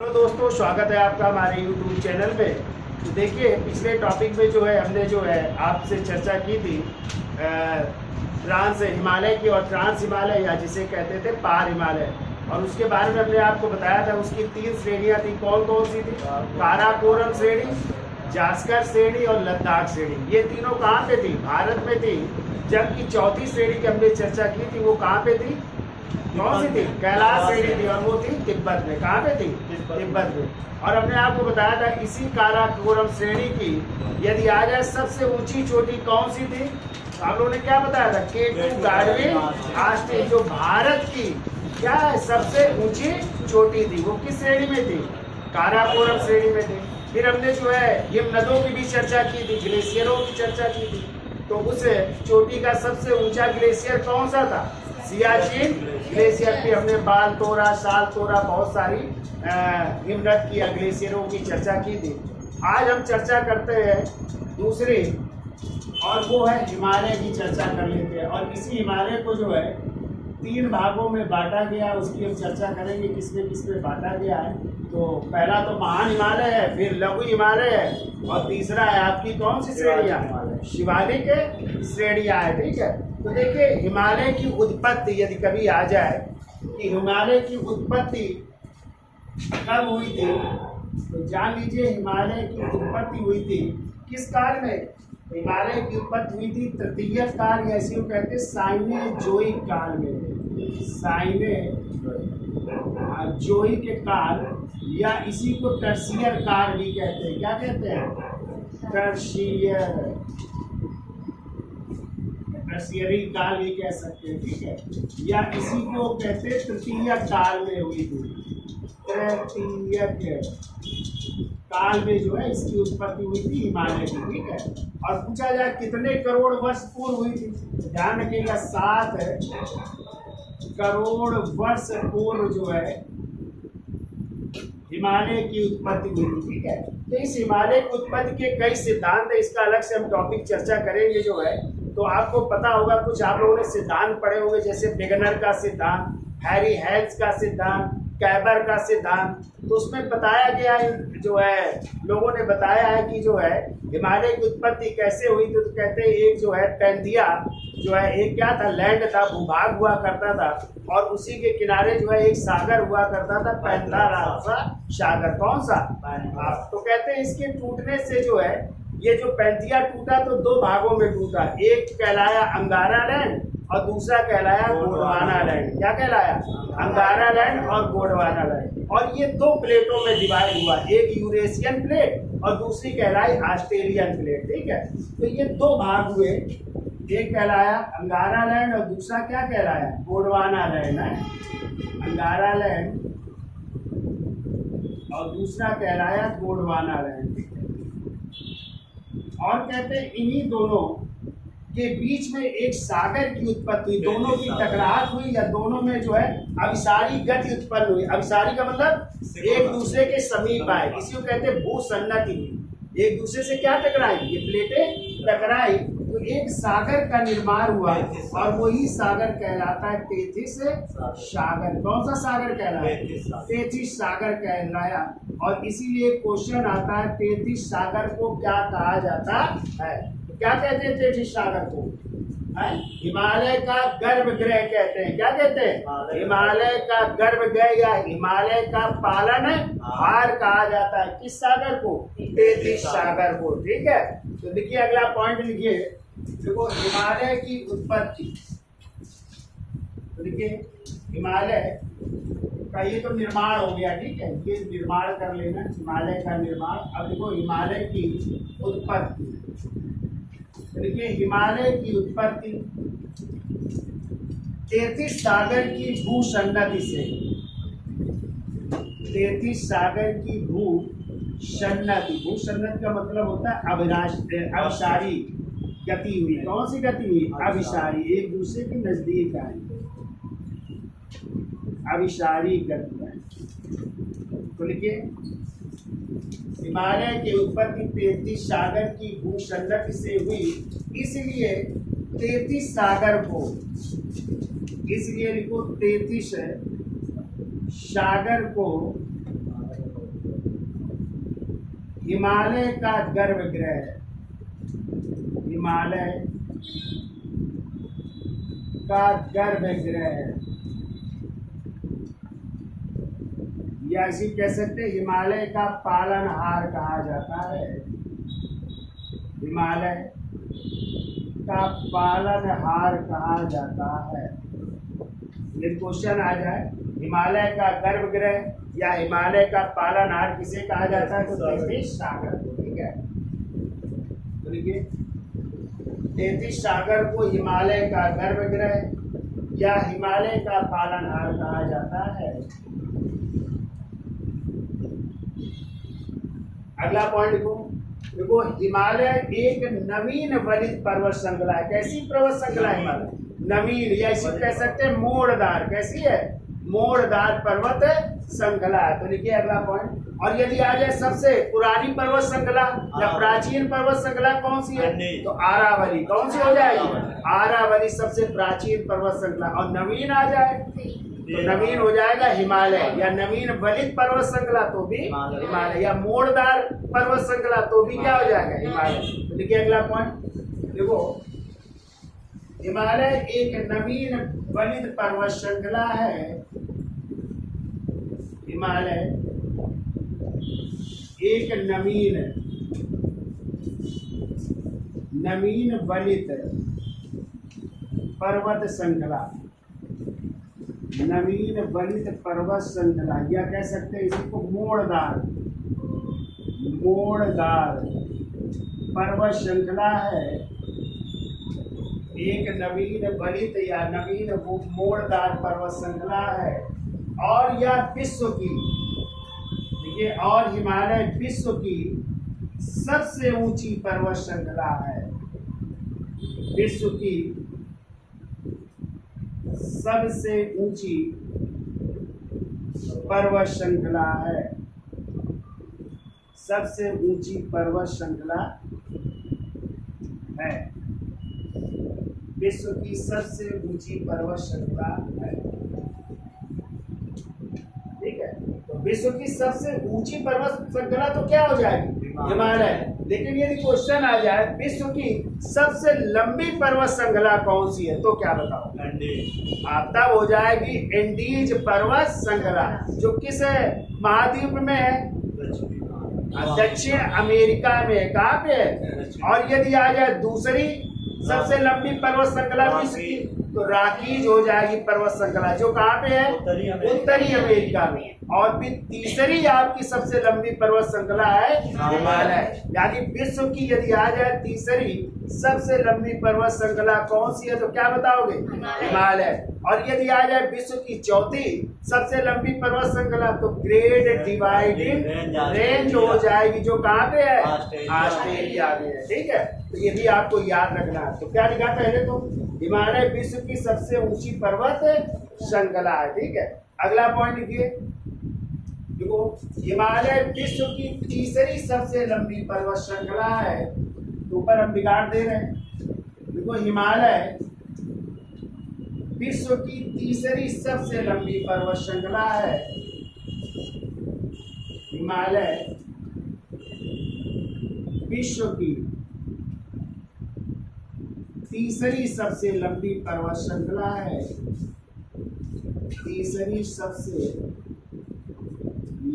Hello दोस्तों, स्वागत है आपका हमारे YouTube चैनल में। तो देखिए, पिछले टॉपिक में जो है हमने जो है आपसे चर्चा की थी ट्रांस हिमालय की और ट्रांस हिमालय या जिसे कहते थे पार हिमालय, और उसके बारे में हमने आपको बताया था। उसकी 3 श्रेणियां थी। कौन कौन सी थी? काराकोरम श्रेणी, जास्कर श्रेणी और लद्दाख श्रेणी। ये तीनों कहाँ पे थी? भारत में थी। जबकि चौथी श्रेणी की हमने चर्चा की थी, वो कहाँ पे थी? कौन सी थी? कैलाश श्रेणी थी, और वो थी तिब्बत में। कहाँ पे थी? तिब्बत में। और हमने आपको बताया था इसी काराकोरम श्रेणी की यदि आ जाए सबसे ऊंची चोटी कौन सी थी? आप लोगों ने क्या बताया था? K2 गाडविन आस्टे, जो भारत की क्या है सबसे ऊंची चोटी थी। वो किस श्रेणी में थी? काराकोरम श्रेणी में थी। फिर हमने जो है हिमनदों की भी चर्चा की थी, ग्लेशियरों की चर्चा की थी। तो उस चोटी का सबसे ऊंचा ग्लेशियर कौन सा था? सियाचिन ग्लेशियर पे हमने बाल तोरा, शाल तोरा, बहुत सारी हिमनद की ग्लेशियरों की चर्चा की थी। आज हम चर्चा करते हैं दूसरी, और वो है हिमालय की चर्चा कर लेते हैं। और इसी हिमालय को जो है 3 भागों में बांटा गया, उसकी हम चर्चा करेंगे किसमें किसमें बांटा गया है। तो पहला तो महान हिमालय है, फिर लघु हिमालय है, और तीसरा है आपकी कौन सी श्रेणियाँ? शिवालिक श्रेणियाँ है। ठीक है, तो देखिए हिमालय की उत्पत्ति यदि कभी आ जाए कि हिमालय की उत्पत्ति कब हुई थी, तो जान लीजिए हिमालय की उत्पत्ति हुई थी किस काल में? हिमालय की उत्पत्ति हुई थी तृतीय काल, या इसी को कहते हैं साइनेजोइक काल में। साइनेजोइक के काल, या इसी को टर्शियर काल भी कहते हैं। क्या कहते हैं? टर्शियरी काल भी कह सकते हैं। ठीक है, या इसी को कहते हैं तृतीय काल में हुई थी। तृतीय काल में जो है इसकी उत्पत्ति हुई थी हिमालय की। ठीक है, और पूछा जाए कितने करोड़ वर्ष पूर्व हुई थी, ध्यान रखिएगा 7 करोड़ वर्ष पूर्व जो है हिमालय की उत्पत्ति हुई थी। ठीक है, तो इस हिमालय की उत्पत्ति के कई सिद्धांत है, इसका अलग से हम टॉपिक चर्चा करेंगे जो है। तो आपको पता होगा, कुछ आप लोगों ने सिद्धांत पढ़े होंगे, जैसे वेगनर का सिद्धांत, हैरी हेल्स का सिद्धांत, कैबर का सिद्धांत। तो उसमें बताया गया है, जो है लोगों ने बताया है कि जो है हिमालय की उत्पत्ति कैसे हुई। तो कहते हैं एक जो है पैंथिया जो है, एक क्या था? लैंड था, भूभाग हुआ करता था, और उसी के किनारे जो है एक सागर हुआ करता था, पैंथेरा सागर। कौन सा? तो कहते हैं इसके टूटने से जो है ये जो पैंथिया टूटा तो 2 भागों में टूटा। एक कहलाया अंगारा लैंड और दूसरा कहलाया गोंडवाना लैंड। क्या कहलाया? अंगारा लैंड और गोंडवाना लैंड। और ये 2 प्लेटों में डिवाइड हुआ, एक यूरेशियन प्लेट और दूसरी कहलाई ऑस्ट्रेलियन प्लेट। ठीक है, तो ये 2 भाग हुए, एक कहलाया अंगारा लैंड और दूसरा क्या कहलाया? गोंडवाना लैंड है। अंगारा लैंड और दूसरा कहलाया गोंडवाना लैंड। और कहते हैं इन्हीं दोनों के बीच में एक सागर की उत्पत्ति हुई, दोनों की टकराहट हुई, या दोनों में जो है अभिसारी गति उत्पन्न हुई। अभिसारी का मतलब एक दूसरे के समीप आए, इसी को कहते हैं भूसन्नति हुई। एक दूसरे से क्या टकराई? ये प्लेटें टकराई, तो एक सागर का निर्माण हुआ, और वही सागर कहलाता है टेथिस सागर। कौन सा सागर कहलाया? टेथिस सागर कहलाया। और इसीलिए क्वेश्चन आता है टेथिस सागर को क्या कहा जाता है? क्या कहते हैं टेथिस सागर को? हिमालय का गर्भगृह कहते हैं। क्या कहते हैं? हिमालय का गर्भगृह या हिमालय का पालन हार कहा जाता है। किस सागर को? टेथिस सागर को। ठीक है, तो देखिए अगला पॉइंट लिखिए। देखो हिमालय की उत्पत्ति, तो देखिए हिमालय का ये तो निर्माण हो गया। ठीक है, ये निर्माण कर लेना, हिमालय का निर्माण। अब देखो हिमालय की उत्पत्ति, देखिए हिमालय की उत्पत्ति टेथिस सागर की भूसन्नति से। टेथिस सागर की भूसन्नति, भूसन्नति का मतलब होता है अभिसारी गति हुई। कौन सी गति हुई? अभिसारी, एक दूसरे के नजदीक आई, अभिसारी गति आई। तो लिखिए हिमालय की उत्पत्ति टेथिस सागर की भूसन्नति से हुई, इसलिए टेथिस सागर को, इसलिए लिखो टेथिस सागर को हिमालय का गर्भगृह, हिमालय का गर्भगृह, या इसी कह सकते हैं हिमालय का पालनहार कहा जाता है, हिमालय का पालनहार कहा जाता है। ये क्वेश्चन आ जाए हिमालय का गर्भगृह या हिमालय का पालनहार किसे कहा जाता है, तो तैतीस सागर को, ठीक है। तो देखिए तैतीस सागर को हिमालय का गर्भगृह या हिमालय का पालनहार कहा जाता है। अगला पॉइंट देखो हिमालय एक नवीन वलित पर्वत श्रृंखला है। कैसी पर्वत श्रृंखला है हिमालय? नवीन, या इसे कह सकते हैं मोड़दार। कैसी है? मोड़दार पर्वत श्रृंखला है। तो लिखिए अगला पॉइंट। और यदि आ जाए सबसे पुरानी पर्वत श्रृंखला या प्राचीन पर्वत श्रृंखला कौन सी है, तो आरावली। कौन सी हो जाएगी? आरावली सबसे प्राचीन पर्वत श्रृंखला। और नवीन आ जाए तो नवीन हो जाएगा हिमालय, या नवीन वलित पर्वत श्रृंखला तो भी हिमालय, या मोड़दार पर्वत श्रृंखला तो भी क्या हो जाएगा? हिमालय। तो देखिए अगला पॉइंट देखो हिमालय एक नवीन वलित पर्वत श्रृंखला है। हिमालय एक नवीन वलित पर्वत श्रृंखला, नवीन वलित पर्वत श्रृंखला, या कह सकते हैं इसको मोड़दार पर्वत श्रृंखला है। एक नवीन वलित या नवीन मोड़दार पर्वत श्रृंखला है। और यह विश्व की, देखिए, और हिमालय विश्व की सबसे ऊंची पर्वत श्रृंखला है। विश्व की सबसे ऊंची पर्वत श्रृंखला है। सबसे ऊंची पर्वत श्रृंखला है। विश्व की सबसे ऊंची पर्वत श्रृंखला है, ठीक है। तो विश्व की सबसे ऊंची पर्वत श्रृंखला तो क्या हो जाएगी? हिमालय। लेकिन यदि क्वेश्चन आ जाए विश्व की सबसे लंबी पर्वत श्रृंखला कौन सी है, तो क्या बताओ? तब हो जाएगी एंडीज पर्वत श्रृंखला, जो किस महाद्वीप में है? दक्षिण अमेरिका में। कहाँ पे है? और यदि आ जाए दूसरी सबसे लंबी पर्वत श्रृंखला विश्व की, तो रॉकीज हो जाएगी पर्वत श्रृंखला, जो कहाँ पे है? उत्तरी अमेरिका में। और फिर तीसरी आपकी सबसे लंबी पर्वत श्रृंखला है हिमालय। यानी विश्व की यदि आ जाए तीसरी सबसे लंबी पर्वत श्रृंखला कौन सी है, तो क्या बताओगे? हिमालय। और यदि आ जाए विश्व की चौथी सबसे लंबी पर्वत श्रृंखला, तो ग्रेट डिवाइडिंग रेंज हो जाएगी, जो कहाँ पे है? ऑस्ट्रेलिया में है, ठीक है। तो ये भी आपको याद रखना है। तो क्या लिखा पहले? तो हिमालय विश्व की सबसे ऊंची पर्वत श्रृंखला है, ठीक है। अगला पॉइंट लिखिए, देखो हिमालय विश्व की तीसरी सबसे लंबी पर्वत श्रृंखला है। तो ऊपर हम बिगाड़ दे रहे हैं। देखो हिमालय विश्व की तीसरी सबसे लंबी पर्वत श्रृंखला है। हिमालय विश्व की तीसरी सबसे लंबी पर्वत श्रृंखला है। तीसरी सबसे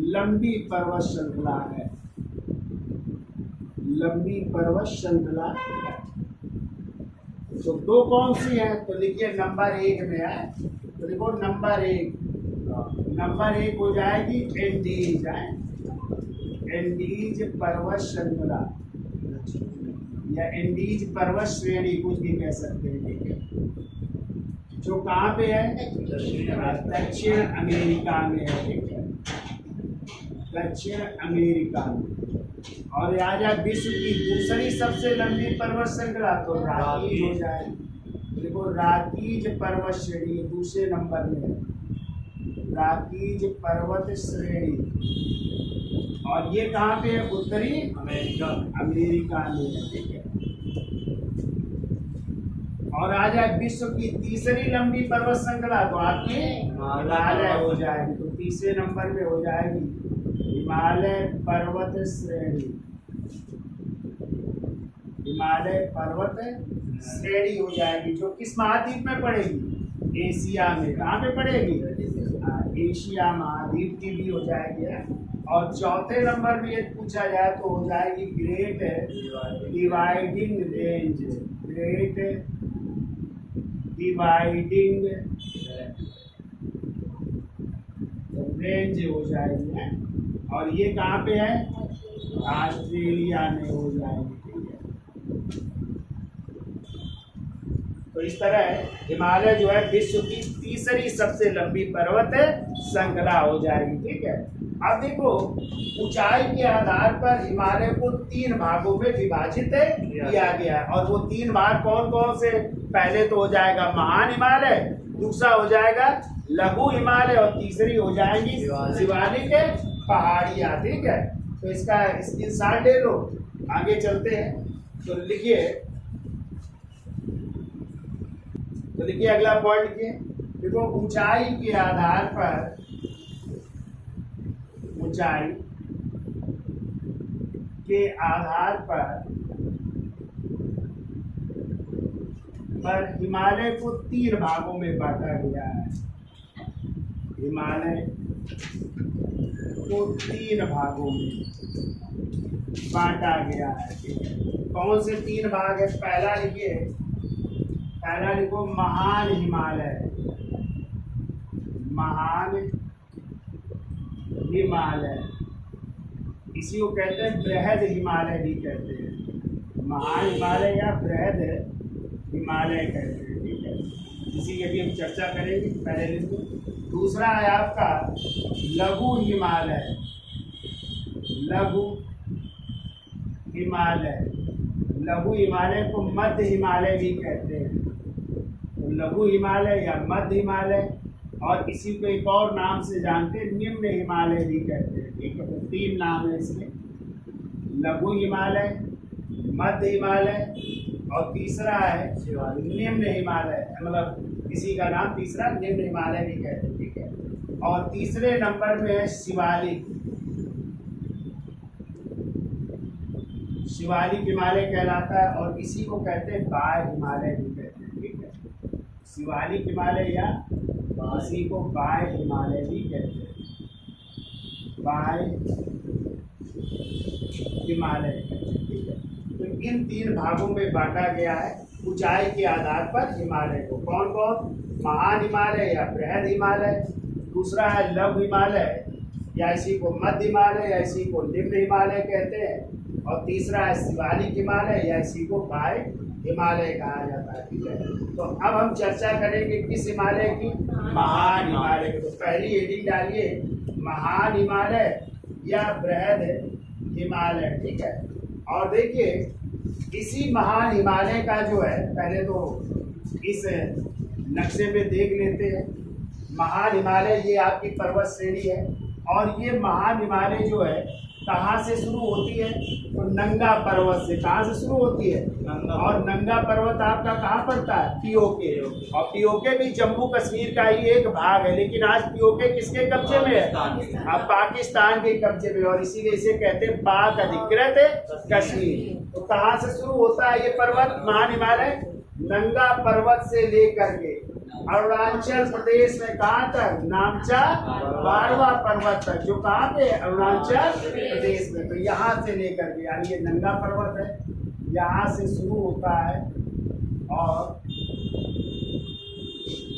लंबी पर्वत श्रृंखला है। लंबी पर्वत श्रृंखला है। तो दो कौन सी है? तो देखिए नंबर 1 में है। तो देखो नंबर एक हो जाएगी एंडीज है, एंडीज पर्वत श्रृंखला या एंडीज पर्वत श्रेणी, कुछ भी कह सकते हैं, ठीक है। जो कहाँ पे है? दक्षिण अमेरिका में है, ठीक है। दक्षिण अमेरिका में। और आ जाए विश्व की दूसरी सबसे लंबी पर्वत श्रृंखला, तो रॉकीज हो जाएगी। देखो रॉकीज पर्वत श्रेणी दूसरे नंबर में है, रॉकीज पर्वत श्रेणी। और ये कहाँ पे है? उत्तरी अमेरिका में है, ठीक है। और आ जाए विश्व की तीसरी लंबी पर्वत श्रृंखला, तो आपकी हिमालय हो जाएगी। तो तीसरे नंबर में हो जाएगी हिमालय पर्वत श्रेणी, हिमालय पर्वत श्रेणी हो जाएगी, जो किस महाद्वीप में पड़ेगी? एशिया में। कहाँ पे पड़ेगी? एशिया महाद्वीप की भी हो जाएगी। और चौथे नंबर में यदि पूछा जाए तो हो जाएगी great dividing range, great dividing range हो जाएगी है। और ये कहाँ पे है? ऑस्ट्रेलिया में हो जाएगी। ठीक है, तो इस तरह हिमालय जो है विश्व की तीसरी सबसे लंबी पर्वत श्रृंखला हो जाएगी। ठीक है, अब देखो ऊंचाई के आधार पर हिमालय को 3 भागों में विभाजित किया गया है। और वो 3 भाग कौन कौन से? पहले तो हो जाएगा महान हिमालय, दूसरा हो जाएगा लघु हिमालय और तीसरी हो जाएगी शिवालिक पहाड़ियाँ। ठीक है, तो इसका स्क्रीनशॉट ले लो, आगे चलते हैं। तो लिखिए, अगला पॉइंट लिखिए। देखो ऊंचाई के आधार पर, ऊंचाई के आधार पर हिमालय को 3 भागों में बांटा गया है। हिमालय को 3 भागों में बांटा गया है। ठीक है, कौन से 3 भाग है? पहला लिखिए, पहला लिखो महान हिमालय, महान हिमालय, इसी को कहते हैं बृहद हिमालय भी कहते हैं, महान हिमालय या बृहद हिमालय कहते हैं। ठीक है, इसी की भी हम चर्चा करेंगे, पहले लिखो। दूसरा है आपका लघु हिमालय, लघु हिमालय, लघु हिमालय को मध्य हिमालय भी कहते हैं। तो लघु हिमालय या मध्य हिमालय, और इसी को एक और नाम से जानते हैं निम्न हिमालय भी कहते हैं। ठीक है, तो 3 नाम है इसमें, लघु हिमालय, मध्य हिमालय और तीसरा है निम्न हिमालय, मतलब इसी का नाम तीसरा निम्न हिमालय भी कहते हैं। ठीक है, और तीसरे नंबर में है शिवालिक, शिवालिक हिमालय कहलाता है, और इसी को कहते हैं बाह्य हिमालय भी कहते हैं। ठीक है, शिवालिक हिमालय या इसी को बाह्य हिमालय भी कहते हैं, बाह्य हिमालय कहते हैं। ठीक है, तो इन 3 भागों में बांटा गया है ऊंचाई के आधार पर हिमालय को। कौन कौन? महान हिमालय या बृहद हिमालय, दूसरा है लघु हिमालय या इसी को मध्य हिमालय या इसी को निम्न हिमालय कहते हैं, और तीसरा है शिवालिक हिमालय या इसी को बाह्य हिमालय कहा जाता है। ठीक है, तो अब हम चर्चा करेंगे किस हिमालय की? महान हिमालय की। तो पहली हेडिंग डालिए, महान हिमालय या बृहद हिमालय। ठीक है, और देखिए इसी महान हिमालय का जो है, पहले तो इस नक्शे पे देख लेते हैं। महान हिमालय ये आपकी पर्वत श्रेणी है, और ये महान हिमालय जो है कहाँ से शुरू होती है? तो नंगा पर्वत से। कहाँ से शुरू होती है? और नंगा पर्वत आपका कहाँ पड़ता है? पीओके। और पीओके भी जम्मू कश्मीर का ही एक भाग है, लेकिन आज पीओके किसके कब्जे में है? अब पाकिस्तान के कब्जे में, और इसीलिए इसे कहते हैं पाक अधिकृत कश्मीर। तो कहाँ से शुरू होता है ये पर्वत महान हिमालय? नंगा पर्वत से लेकर के अरुणाचल प्रदेश में कहाँ तक? नामचा बारवा पर्वत तक, जो कहाँ पे? अरुणाचल प्रदेश में। तो यहाँ से लेकर के, यानी ये नंगा पर्वत है, यहाँ से शुरू होता है और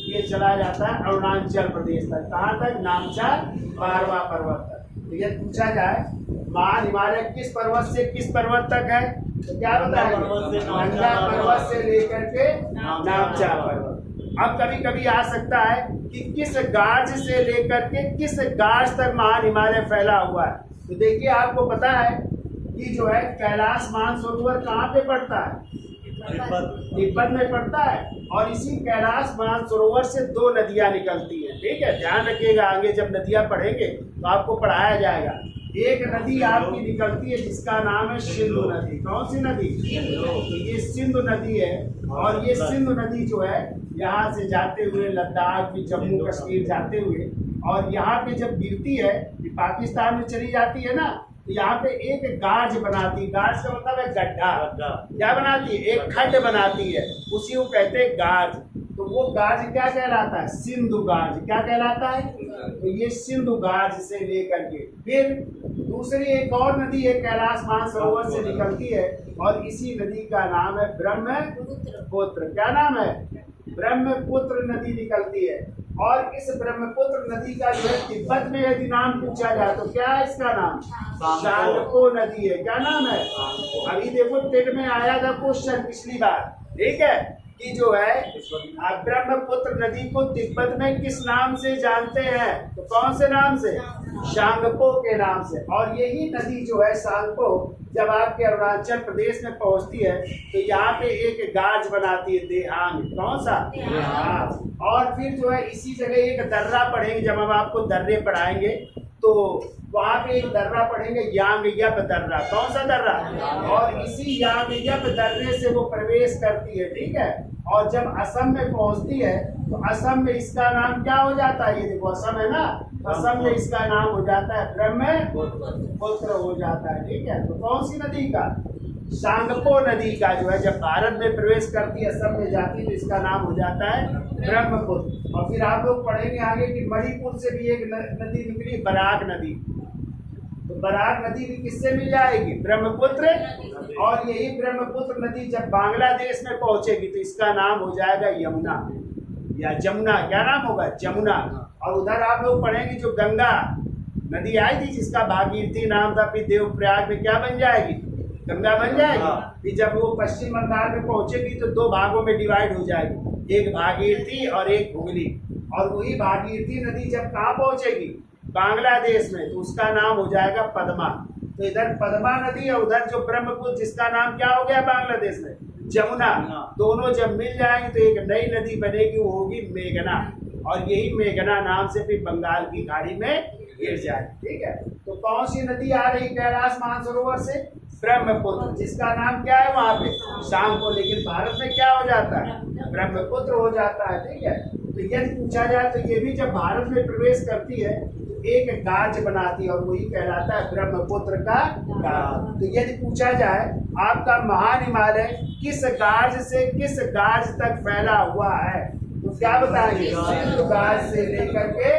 ये चला जाता है अरुणाचल प्रदेश तक। कहाँ तक? नामचा बारवा पर्वत तक। तो ये पूछा जाए महान हिमालय किस पर्वत से किस पर्वत तक है, तो क्या बताएंगे? नंगा पर्वत से लेकर के नामचा पर्वत। अब कभी कभी आ सकता है कि किस गार्ज से लेकर के किस गार्ज तक महान हिमालय फैला हुआ है। तो देखिए आपको पता है कि जो है कैलाश मानसरोवर कहाँ पे पड़ता है? तिब्बत में पड़ता है, और इसी कैलाश मानसरोवर से 2 नदियाँ निकलती हैं। ठीक है, ध्यान रखिएगा, आगे जब नदियाँ पढ़ेंगे तो आपको पढ़ाया जाएगा। एक नदी आपकी निकलती है जिसका नाम है सिंधु नदी। कौन सी नदी? तो ये सिंधु नदी है, और ये सिंधु नदी जो है यहाँ से जाते हुए लद्दाख भी, जम्मू कश्मीर जाते हुए, और यहाँ पे जब गिरती है पाकिस्तान में चली जाती है ना, तो यहाँ पे एक गाज बनाती है। गाज का मतलब है गड्ढा। क्या बनाती है? एक खड्ड बनाती है, उसी को कहते हैं गाज। तो वो गाज क्या कहलाता है? सिंधु गाज। क्या कहलाता है? तो ये सिंधु गाज से लेकर के फिर दूसरी एक और नदी है, कैलाश मानसरोवर से निकलती है, और इसी नदी का नाम है ब्रह्मपुत्र। क्या नाम है? ब्रह्मपुत्र नदी निकलती है। और इस ब्रह्मपुत्र नदी का जो है तिब्बत में यदि नाम पूछा जाए तो क्या है इसका नाम? शांगपो नदी है। क्या नाम है? अभी देखो टेट में आया था क्वेश्चन पिछली बार, ठीक है, कि जो है ब्रह्मपुत्र नदी को तिब्बत में किस नाम से जानते हैं? तो कौन से नाम से? शांगपो के नाम से। और यही नदी जो है शांगपो जब आपके अरुणाचल प्रदेश में पहुंचती है तो यहाँ पे एक गाज बनाती है, देहांग। कौन सा? देहांग। और फिर जो है इसी जगह एक दर्रा पढ़ेंगे, जब हम आपको दर्रे पढ़ाएंगे तो वहाँ पे एक दर्रा पढ़ेंगे, यांग यप दर्रा। कौन सा दर्रा? और इसी यांग यप दर्रे से वो प्रवेश करती है, ठीक है। और जब असम में पहुँचती है तो असम में इसका नाम क्या हो जाता है? ये देखो असम है ना, असम में इसका नाम हो जाता है ब्रह्मपुत्र हो जाता है, ठीक है। तो कौन सी नदी का? शांगपो नदी का जो है जब भारत में प्रवेश करती है, असम में जाती है, तो इसका नाम हो जाता है ब्रह्मपुत्र। और फिर आप लोग पढ़ेंगे आगे कि मणिपुर से भी एक नदी निकली, बराक नदी। तो बराक नदी भी किससे मिल जाएगी? ब्रह्मपुत्र। और यही ब्रह्मपुत्र नदी जब बांग्लादेश में पहुंचेगी तो इसका नाम हो जाएगा यमुना या जमुना। क्या नाम होगा? जमुना। और उधर आप लोग पढ़ेंगे जो गंगा नदी आई थी जिसका भागीरथी नाम था, फिर देवप्रयाग में क्या बन जाएगी? गंगा बन जाएगी। फिर जब वो पश्चिम बंगाल में पहुंचेगी तो दो भागों में डिवाइड हो जाएगी, एक भागीरथी और एक हुगली। और वही भागीरथी नदी जब कहाँ पहुंचेगी? बांग्लादेश में, तो उसका नाम हो जाएगा पद्मा। तो इधर पद्मा नदी और उधर जो ब्रह्मपुत्र जिसका नाम क्या हो गया बांग्लादेश में? जमुना। दोनों जब मिल जाएंगे तो एक नई नदी बनेगी, वो होगी मेघना। और यही मेघना नाम से फिर बंगाल की खाड़ी में गिर जाएगी, ठीक है। तो कौन सी नदी आ रही कैलाश मानसरोवर से? ब्रह्मपुत्र, जिसका नाम क्या है वहाँ पे? शांगपो। लेकिन भारत में क्या हो जाता है? ब्रह्मपुत्र हो जाता है, ठीक है। तो यदि पूछा जाए तो ये भी जब भारत में प्रवेश करती है तो एक गाज बनाती है, और वही कहलाता है ब्रह्मपुत्र का गाज। तो यदि पूछा जाए आपका महान हिमालय किस गाज से किस गाज तक फैला हुआ है, तो क्या बताएंगे? सिंधु गाज से लेकर के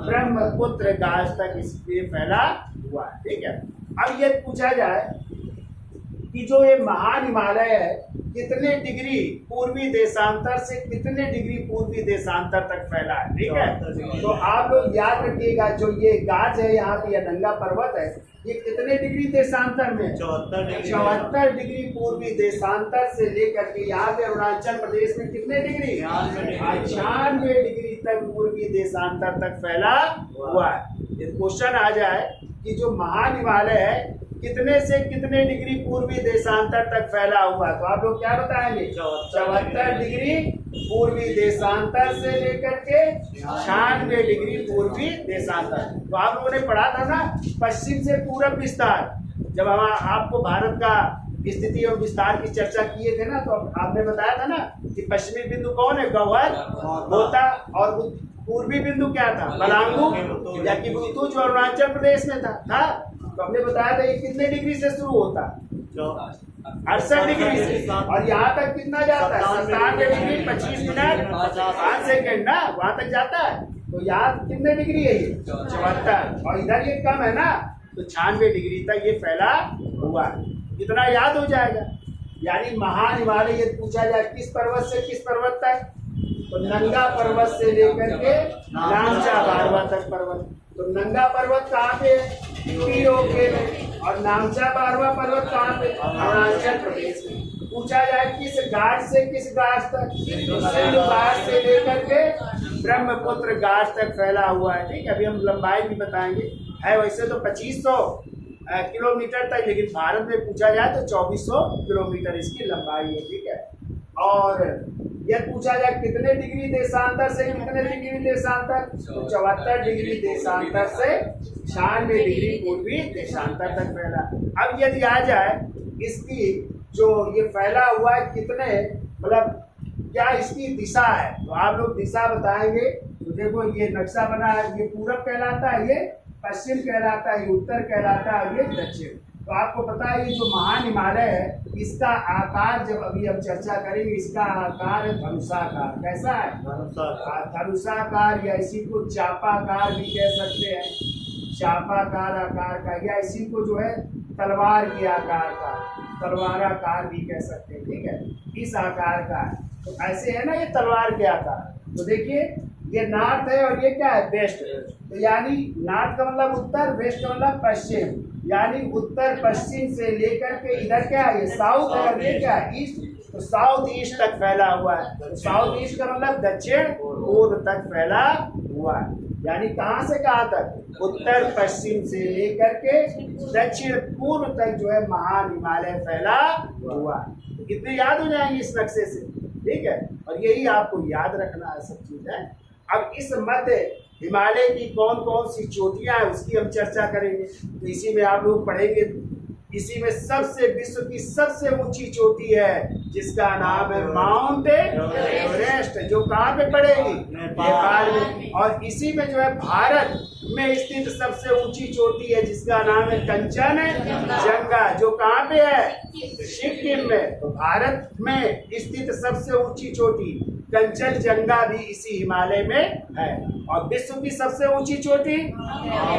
ब्रह्मपुत्र गाज तक इसलिए फैला हुआ है, ठीक है। अब ये पूछा जाए कि जो ये महान हिमालय है कितने डिग्री पूर्वी देशांतर से कितने डिग्री पूर्वी देशांतर तक फैला है, ठीक है। तो आप लोग याद रखिएगा जो ये गाज है यहाँ पे, यह नंगा पर्वत है, ये कितने डिग्री देशांतर में? 74 डिग्री पूर्वी देशांतर से लेकर के यहाँ पे अरुणाचल प्रदेश में कितने डिग्री? 96 डिग्री तक पूर्वी देशांतर तक फैला हुआ है। ये क्वेश्चन आ जाए कि जो महान हिमालय है कितने से कितने डिग्री पूर्वी देशांतर तक फैला हुआ, तो आप लोग क्या बताएंगे? 74 डिग्री पूर्वी देशांतर से लेकर के 96 डिग्री पूर्वी देशांतर। तो आप लोगों ने पढ़ा था ना पश्चिम से पूरब विस्तार, जब हम आपको भारत का स्थिति और विस्तार की चर्चा किए थे ना, तो आपने बताया था ना कि पश्चिमी बिंदु कौन है? गौहर, गोता। और पूर्वी बिंदु क्या था? बलांगू या किबुतु, जो अरुणाचल प्रदेश में था। तो हमने बताया था ये कितने डिग्री से शुरू होता? 68 डिग्री से। और यहाँ तक कितना जाता है? 97 डिग्री 25 मिनट 5 सेकेंड ना, वहां तक जाता है। तो यहाँ कितने डिग्री है? ये 74। और इधर ये कम है ना, तो 96 डिग्री तक ये फैला हुआ है। कितना याद हो जाएगा? यानी महान हिमालय ये पूछा जाए किस पर्वत से किस पर्वत तक, तो नंगा पर्वत से लेकर के नामचा बारवा तक पर्वत। तो नंगा पर्वत कहाँ पे? पीओके में। और नामचा बारवा पर्वत कहाँ पे? अरुणाचल प्रदेश में। पूछा जाए किस घाट से किस घाट तक, तो सिंधु घाट से लेकर के ब्रह्मपुत्र घाट तक फैला हुआ है, ठीक है। अभी हम लंबाई भी बताएंगे, है वैसे तो 2500 किलोमीटर तक, लेकिन भारत में पूछा जाए तो 2400 किलोमीटर इसकी लंबाई है, ठीक है। और यह पूछा जाए कितने डिग्री देशांतर से कितने डिग्री देशांतर, तो 74 डिग्री देशांतर से 96 डिग्री पूर्वी देशांतर तक फैला। अब यदि आ जाए इसकी जो ये फैला हुआ है कितने, मतलब क्या इसकी दिशा है, तो आप लोग दिशा बताएंगे। तो देखो ये नक्शा बना है, ये पूरब कहलाता है, ये पश्चिम कहलाता है, ये उत्तर कहलाता है और ये दक्षिण। तो आपको पता है ये जो महान हिमालय है इसका आकार जब अभी हम चर्चा करेंगे, इसका आकार है धनुषाकार। कैसा है? धनुषाकार, या इसी को चापाकार भी कह सकते हैं, चापाकार आकार का, या इसी को जो है तलवार के आकार का, तलवाराकार भी कह सकते हैं। ठीक है, इस आकार का है। तो ऐसे है ना ये तलवार के आकार। तो देखिए ये नॉर्थ है और ये क्या है? वेस्ट। तो यानी नॉर्थ का मतलब उत्तर, वेस्ट का मतलब पश्चिम, यानी उत्तर पश्चिम से लेकर के इधर क्या है? ये साउथ है और ये क्या है? ईस्ट। तो साउथ ईस्ट तक फैला हुआ है। तो साउथ ईस्ट का मतलब दक्षिण पूर्व तक फैला हुआ है। यानी कहाँ से कहाँ तक? उत्तर पश्चिम से लेकर के दक्षिण पूर्व तक जो है महान हिमालय फैला हुआ है। तो कितने याद हो जाएंगे इस नक्शे से? ठीक है, और यही आपको याद रखना है, सब चीज है। अब इस मध्य हिमालय की कौन कौन सी चोटियां हैं उसकी हम चर्चा करेंगे। तो इसी में आप लोग पढ़ेंगे, इसी में सबसे विश्व की सबसे ऊंची चोटी है जिसका नाम है माउंट एवरेस्ट, जो कहाँ पे पड़ेगी? नेपाल में। और इसी में जो है भारत में स्थित सबसे ऊंची चोटी है जिसका नाम है कंचनजंगा, जो कहाँ पे है? सिक्किम में। तो भारत में स्थित सबसे ऊंची चोटी कंचनजंगा भी इसी हिमालय में है। और विश्व की सबसे ऊंची चोटी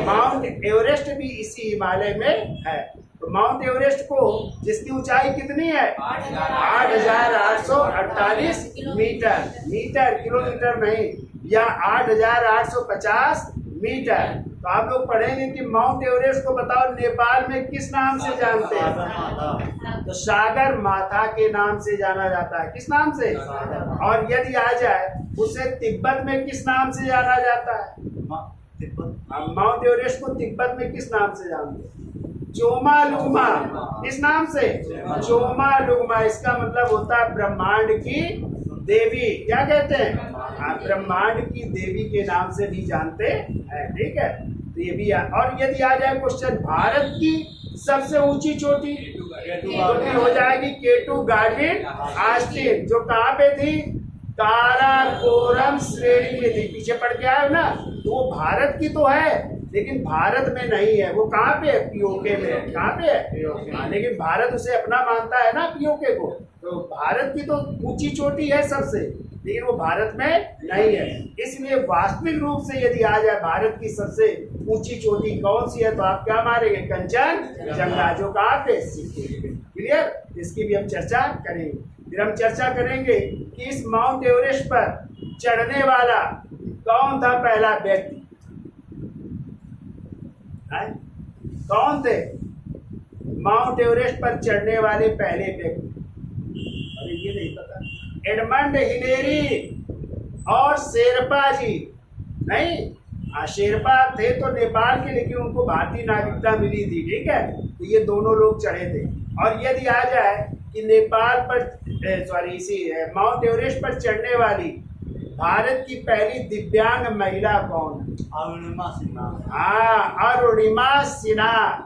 माउंट एवरेस्ट भी इसी हिमालय में है। तो माउंट एवरेस्ट को, जिसकी ऊंचाई कितनी है? 8,848 मीटर, मीटर किलोमीटर नहीं, या 8,850 मीटर। तो आप लोग पढ़ेंगे कि माउंट एवरेस्ट को बताओ नेपाल में किस नाम से जानते हैं? तो सागर माथा के नाम से जाना जाता है। किस नाम से? और यदि आ जाए उसे तिब्बत में किस नाम से जाना जाता है? माउंट एवरेस्ट को तिब्बत में किस नाम से जानते हैं? चोमालुंगमा। किस नाम से? चोमालुंगमा। इसका मतलब होता है ब्रह्मांड की देवी। क्या कहते हैं? ब्रह्मांड की देवी के नाम से भी जानते हैं। ठीक है, तो ये भी और यदि आ जाए क्वेश्चन भारत की सबसे ऊंची चोटी, तो हो जाएगी केटू गार्डन आस्तीन, जो कहाँ पे थी? काराकोरम श्रेणी में थी। पीछे पड़ के आए ना, तो वो भारत की तो है लेकिन भारत में नहीं है। वो कहाँ पे है? पीओके में है। कहाँ पे है? लेकिन भारत उसे अपना मानता है ना, पीओके को। तो भारत की तो ऊंची चोटी है सबसे, लेकिन वो भारत में नहीं है। इसलिए वास्तविक रूप से यदि आ जाए भारत की सबसे ऊंची चोटी कौन सी है, तो आप क्या मारेंगे? कंचनजंगा, जो कहाँ पे? सिक्किम। क्लियर? इसकी भी हम चर्चा करेंगे। फिर हम चर्चा करेंगे कि इस माउंट एवरेस्ट पर चढ़ने वाला कौन था पहला व्यक्ति? कौन थे माउंट एवरेस्ट पर चढ़ने वाले पहले व्यक्ति? अरे ये नहीं पता। एडमंड हिलेरी और शेरपा जी नहीं। शेरपा थे तो नेपाल के, लेकिन उनको भारतीय नागरिकता मिली थी। ठीक है, तो ये दोनों लोग चढ़े थे। और यदि आ जाए कि नेपाल पर इसी माउंट एवरेस्ट पर चढ़ने वाली भारत की पहली दिव्यांग महिला कौन है? अरुणिमा सिन्हा। हाँ, अरुणिमा सिन्हा।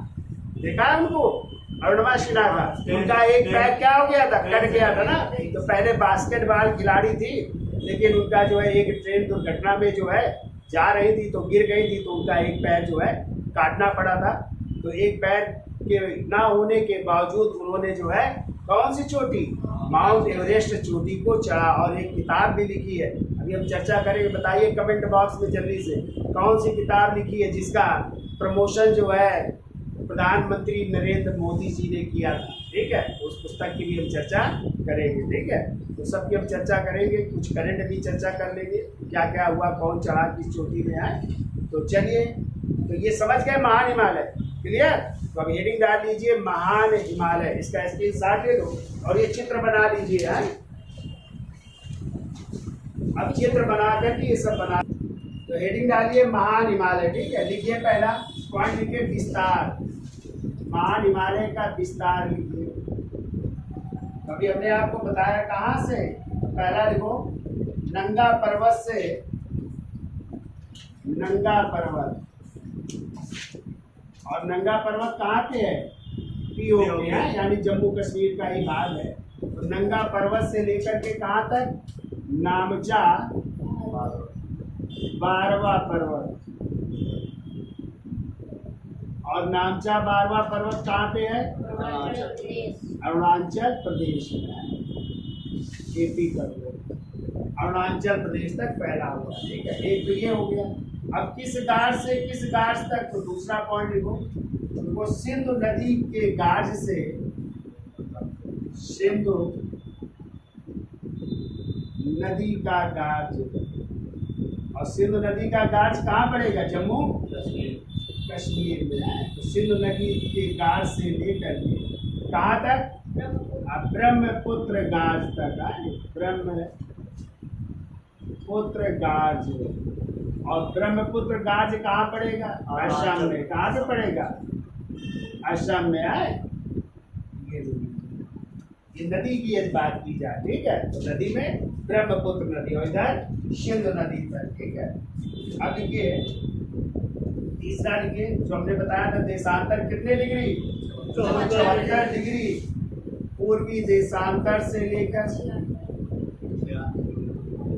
देखा है उनको? अरुणिमा सिन्हा का उनका एक पैर क्या हो गया था? कट गया था ना। तो पहले बास्केटबॉल खिलाड़ी थी, लेकिन उनका जो है एक ट्रेन दुर्घटना में जो है जा रही थी तो गिर गई थी, तो उनका एक पैर जो है काटना पड़ा था। तो एक पैर के ना होने के बावजूद उन्होंने जो है कौन सी चोटी? माउंट एवरेस्ट चोटी को चढ़ा, और एक किताब भी लिखी है। अभी हम चर्चा करेंगे। बताइए कमेंट बॉक्स में जल्दी से कौन सी किताब लिखी है जिसका प्रमोशन जो है प्रधानमंत्री नरेंद्र मोदी जी ने किया था। ठीक है, उस पुस्तक की भी हम चर्चा करेंगे। ठीक है, तो सबकी हम चर्चा करेंगे, कुछ करंट भी चर्चा कर लेंगे, क्या क्या हुआ, कौन चढ़ा, किस चोटी में आए। तो चलिए, तो ये समझ गए महान हिमालय। क्लियर? तो अब हेडिंग डाल लीजिए महान हिमालय, इसका स्क्रीनशॉट ले लो और ये चित्र बना लीजिए। अब चित्र बना करके ये सब बना, तो हेडिंग डालिए महान हिमालय। ठीक है, लिखिए पहला पॉइंट, लिखिए विस्तार। महान हिमालय का विस्तार लिखिए। अभी हमने आपको बताया कहाँ से। पहला लिखो नंगा पर्वत से, नंगा पर्वत। और नंगा पर्वत कहाँ पे है? पीओके है, यानी जम्मू कश्मीर का ही भाग है। तो नंगा पर्वत से लेकर के कहाँ तक? नामचा 12वां पर्वत, और नामचा 12वां पर्वत कहाँ पे है? अरुणाचल प्रदेश में, एपी कर लो, अरुणाचल प्रदेश तक फैला हुआ है। ठीक है, एक तो ये हो गया। अब किस गार्ज से किस गार्ज तक, तो दूसरा पॉइंट लिखो, वो सिंधु नदी के गार्ज से, सिंधु नदी का गार्ज, और सिंधु नदी का गार्ज कहाँ पड़ेगा? जम्मू कश्मीर में है। तो सिंधु नदी के गार्ज से लेकर के कहाँ तक? ब्रह्मपुत्र गार्ज तक है, ब्रह्मपुत्र गार्ज। और ब्रह्मपुत्र गार्ज कहाँ पड़ेगा? असम में। कहाँ से पड़ेगा? असम में है। ये नदी की यदि बात की जाए, ठीक है, तो नदी में ब्रह्मपुत्र नदी और इधर सिंधु नदी पर। ठीक है, अब देखिए तीसरा लिखिए, जो हमने बताया था, देशांतर कितने डिग्री? 74 डिग्री पूर्वी देशांतर से लेकर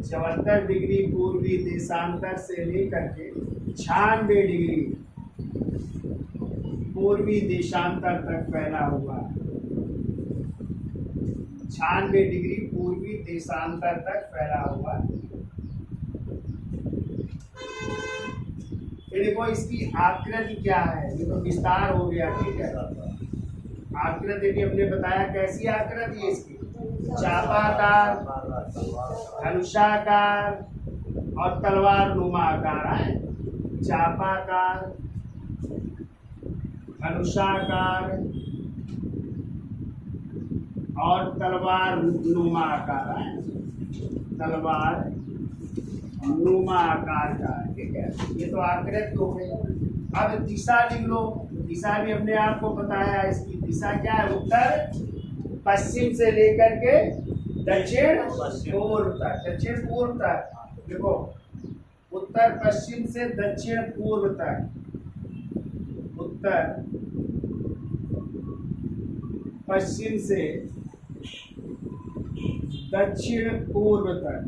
74 डिग्री पूर्वी देशांतर से लेकर के 96 डिग्री पूर्वी देशांतर तक फैला हुआ है। 96 डिग्री पूर्वी देशांतर तक फैला हुआ। फिर देखो इसकी आकृति क्या है, ये तो विस्तार हो गया। ठीक है, आकृति भी हमने बताया, कैसी आकृति है इसकी? चापाकार, धनुषाकार और तलवार नुमा आकार है। चापाकार, धनुषाकार और तलवार नुमा आकार है, तलवार नुमा आकार का। ठीक है, ये तो आकृति हो गई। अब दिशा लिख लो, दिशा भी हमने आपको बताया, इसकी दिशा क्या है? उत्तर पश्चिम से लेकर के दक्षिण पूर्व तक, दक्षिण पूर्व तक। देखो, उत्तर पश्चिम से दक्षिण पूर्व तक, उत्तर पश्चिम से दक्षिण पूर्व तक।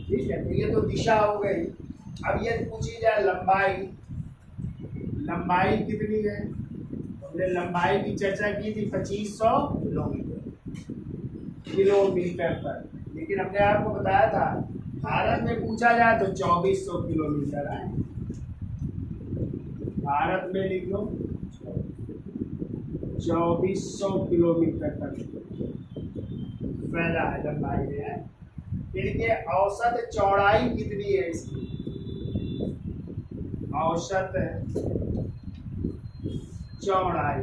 ठीक है, तो ये तो दिशा हो गई। अब ये पूछी जाए लंबाई, लंबाई कितनी है? हमने लंबाई की चर्चा की थी 2500 किलोमीटर तक, लेकिन हमने आपको बताया था भारत में पूछा जाए तो 2400 किलोमीटर है। भारत में लिख लो 2400 किलोमीटर तक फैला है, लंबाई में है। फिर ये औसत चौड़ाई कितनी है इसकी? औसत चौड़ाई,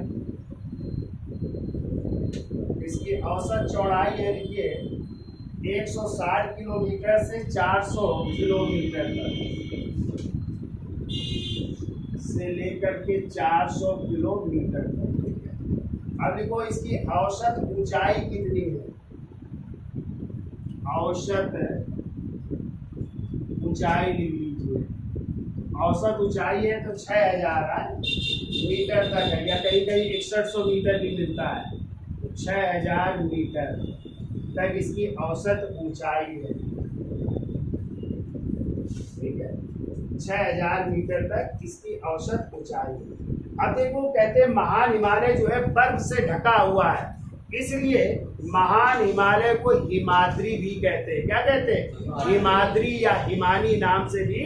इसकी औसत चौड़ाई है, देखिए 160 किलोमीटर से 400 किलोमीटर तक, से लेकर के 400 किलोमीटर तक। अब देखो इसकी औसत ऊंचाई कितनी है? औसत ऊंचाई लिख लीजिए, औसत ऊंचाई है तो 6000 मीटर तक है, या कहीं कहीं 6100 मीटर भी मिलता है, तो 6000 मीटर तक इसकी औसत ऊंचाई है। ठीक है, 6000 मीटर तक इसकी औसत ऊंचाई है। अब देखो कहते हैं महान हिमालय जो है बर्फ से ढका हुआ है, इसलिए महान हिमालय को हिमाद्री भी कहते हैं। क्या कहते हैं? हिमाद्री या हिमानी नाम से भी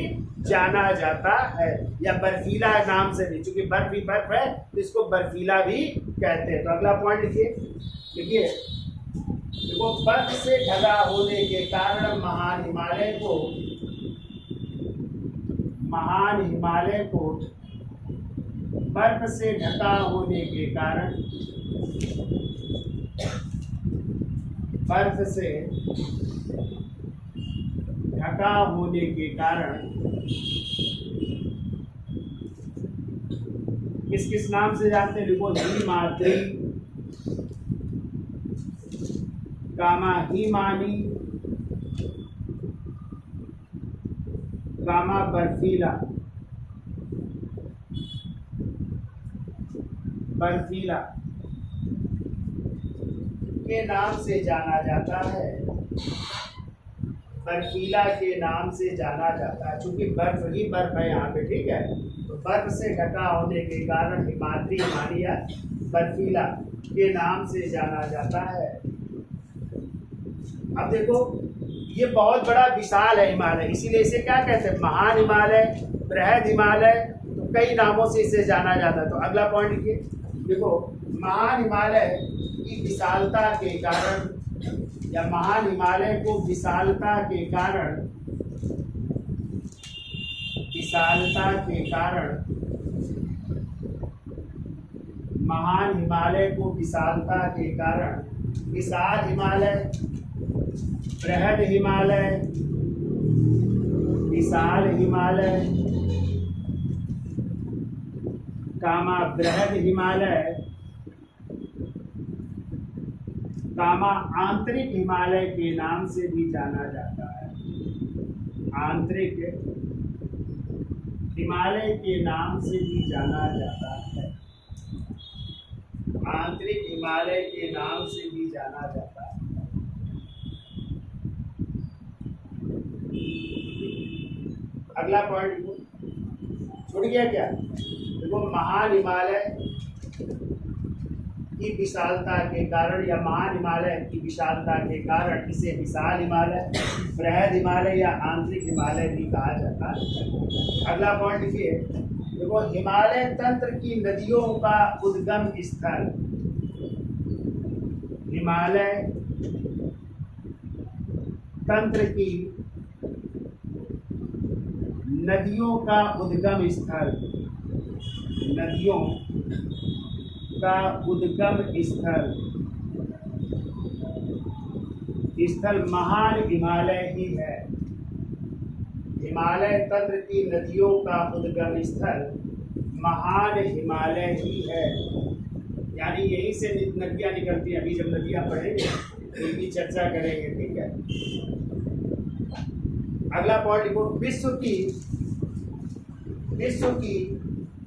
जाना जाता है, या बर्फीला नाम से भी, क्योंकि बर्फ ही बर्फ है तो इसको बर्फीला भी कहते हैं। तो अगला पॉइंट लिखिए, देखिए देखो बर्फ से ढका होने के कारण महान हिमालय को बर्फ से ढका होने के कारण, बर्फ से ढका होने के कारण किस किस नाम से जानते हैं? लिखो हिमाद्री, गामा हिमानी, गामा बर्फीला, बर्फीला के नाम से जाना जाता है। बर्फीला के नाम से जाना जाता है, क्योंकि बर्फ ही बर्फ है यहाँ पे, ठीक है। तो बर्फ से ढका होने के कारण हिमाद्री हिमालय बर्फीला के नाम से जाना जाता है। अब देखो ये बहुत बड़ा विशाल है हिमालय, इसीलिए इसे क्या कहते हैं, महान हिमालय, बृहद हिमालय, तो कई नामों से इसे जाना जाता है। तो अगला पॉइंट लिखिए, देखो महान हिमालय की विशालता के कारण, या महान हिमालय को विशालता के कारण, विशालता के कारण, महान हिमालय को विशालता के कारण विशाल हिमालय, बृहद हिमालय, विशाल हिमालय, कामा बृहद हिमालय, कामा आंतरिक हिमालय के नाम से भी जाना जाता है। आंतरिक हिमालय के नाम से भी जाना जाता है। आंतरिक हिमालय के नाम से भी जाना जाता है। अगला पॉइंट छूट गया क्या? देखो महान हिमालय की विशालता के कारण, या महान हिमालय की विशालता के कारण इसे विशाल हिमालय, बृहद हिमालय या आंतरिक हिमालय भी कहा जाता है। अगला पॉइंट लिखिए, देखो हिमालय तंत्र की नदियों का उद्गम स्थल, हिमालय तंत्र की नदियों का उद्गम स्थल, नदियों का उद्गम स्थल, स्थल महान हिमालय ही है। हिमालय तंत्र की नदियों का उद्गम स्थल महान हिमालय ही है, यानी यहीं से नदियां निकलती हैं। अभी जब नदियां पढ़ेंगे तो इनकी चर्चा करेंगे, ठीक है। अगला पॉइंट लिखो, विश्व की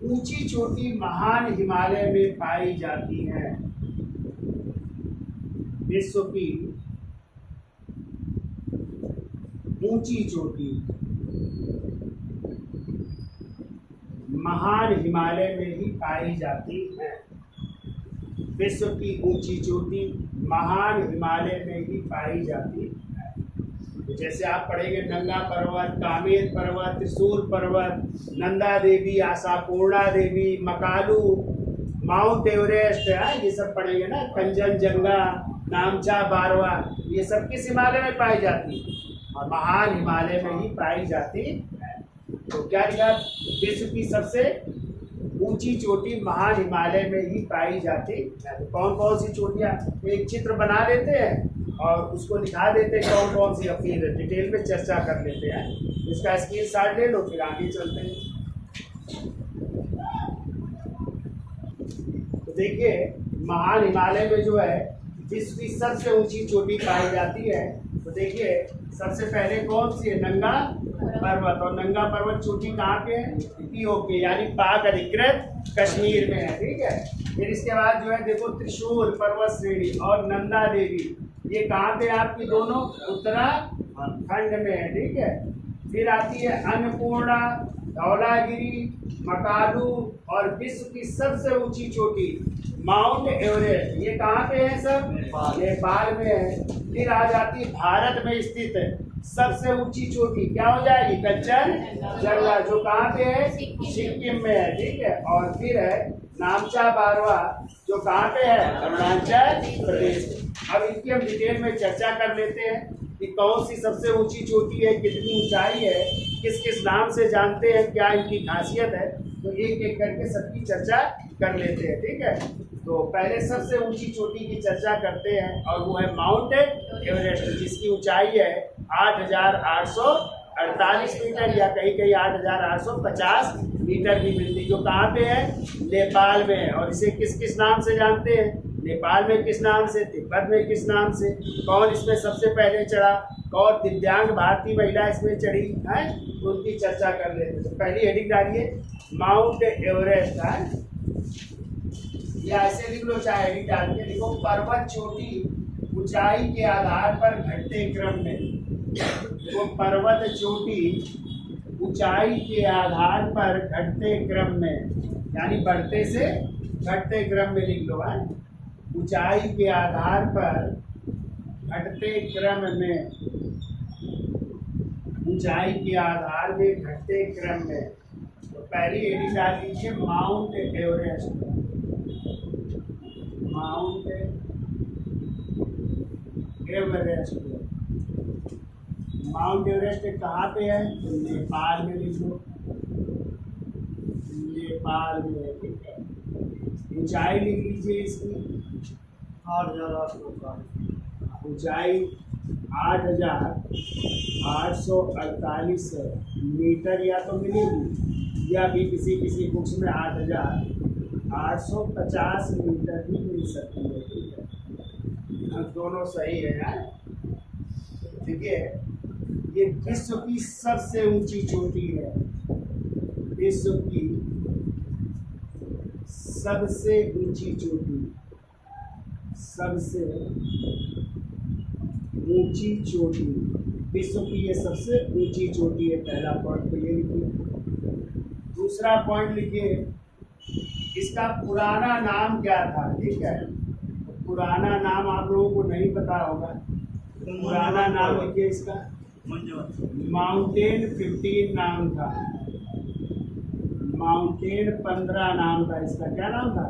ऊंची चोटी महान हिमालय में पाई जाती है। विश्व की ऊंची चोटी महान हिमालय में ही पाई जाती है। विश्व की ऊंची चोटी महान हिमालय में ही पाई जाती है। जैसे आप पढ़ेंगे नंगा पर्वत, कामेर पर्वत, त्रिशूल पर्वत, नंदा देवी, आशापूर्णा देवी, मकालू, माउंट एवरेस्ट, ये सब पढ़ेंगे ना, कंचनजंगा, नामचा बारवा, ये सब किस हिमालय में पाई जाती है? और महान हिमालय में ही पाई जाती है। तो क्या लिखा? विश्व की सबसे ऊंची चोटी महान हिमालय में ही पाई जाती है। तो कौन कौन सी चोटियाँ, एक चित्र बना लेते हैं और उसको दिखा देते हैं कौन कौन सी, फिर डिटेल में चर्चा कर लेते हैं। इसका स्क्रीनशॉट ले लो, फिर आगे चलते हैं। तो देखिए महान हिमालय में जो है विश्व की सबसे ऊंची चोटी पाई जाती है। तो देखिए सबसे पहले कौन सी है? नंगा पर्वत। और नंगा पर्वत चोटी कहाँ पे है? इथियोपिया यानी पाक अधिकृत कश्मीर में है, ठीक है। फिर इसके बाद जो है देखो त्रिशूल पर्वत श्रेणी और नंदा देवी, ये कहाँ पे आपकी दोनों? उत्तराखंड में है, ठीक है। फिर आती है अन्नपूर्णा, धौलागिरी, मकालू और विश्व की सबसे ऊंची चोटी माउंट एवरेस्ट, ये कहाँ पे है? सब नेपाल में है। फिर आ जाती है भारत में स्थित सबसे ऊंची चोटी, क्या हो जाएगी? कंचनजंगा, जो कहाँ पे है? सिक्किम में है, ठीक है। और फिर है नामचा बारवा, जो कहाँ पे है? अरुणाचल प्रदेश। अब इनकी हम डिटेल में चर्चा कर लेते हैं कि कौन सी सबसे ऊंची चोटी है, कितनी ऊंचाई है, किस किस नाम से जानते हैं, क्या इनकी खासियत है। तो एक एक करके सबकी चर्चा कर लेते हैं, ठीक है। तो पहले सबसे ऊंची चोटी की चर्चा करते हैं और वो है माउंट एवरेस्ट, जिसकी ऊंचाई है 8,848 मीटर या कहीं कहीं 8,850 मीटर की मिलती, जो कहाँ पे है? नेपाल में है। और इसे किस किस नाम से जानते हैं? नेपाल में किस नाम से, तिब्बत में किस नाम से, कौन इसमें सबसे पहले चढ़ा, कौन दिव्यांग भारतीय महिला इसमें चढ़ी है, तो उनकी चर्चा कर लेते हैं। तो पहली हेडिंग डालिए माउंट एवरेस्ट है, या ऐसे लिख लो चाहे हेडिंग डाल के लिखो, पर्वत चोटी ऊंचाई के आधार पर घटते क्रम में, वो पर्वत चोटी ऊंचाई के आधार पर घटते क्रम में, यानी बढ़ते से घटते क्रम में लिख लो है, ऊंचाई के आधार पर घटते क्रम में, ऊंचाई के आधार में घटते क्रम में। तो पहली एडी डाल लीजिए mount Everest. Mount Everest, mount Everest कहाँ पे है? तो नेपाल में लिख लो, नेपाल में, ठीक है। ऊंचाई लिख लीजिए इसकी 8,848, ऊंचाई 8,848 मीटर या तो मिलेगी, या भी किसी बुक्स में 8,850 मीटर भी मिल सकती है, ठीक है। दोनों सही है यार। देखिए ये विश्व की सबसे ऊंची चोटी है, विश्व की सबसे ऊंची चोटी, सबसे ऊंची चोटी, विश्व की ये सबसे ऊंची चोटी है। पहला पॉइंट तो ये लिखिए। दूसरा पॉइंट लिखिए इसका पुराना नाम क्या था, ठीक है। पुराना नाम आप लोगों को नहीं पता होगा, पुराना नाम लिखिए इसका माउंटेन 15 नाम था, माउंटेन 15 नाम था इसका। क्या नाम था?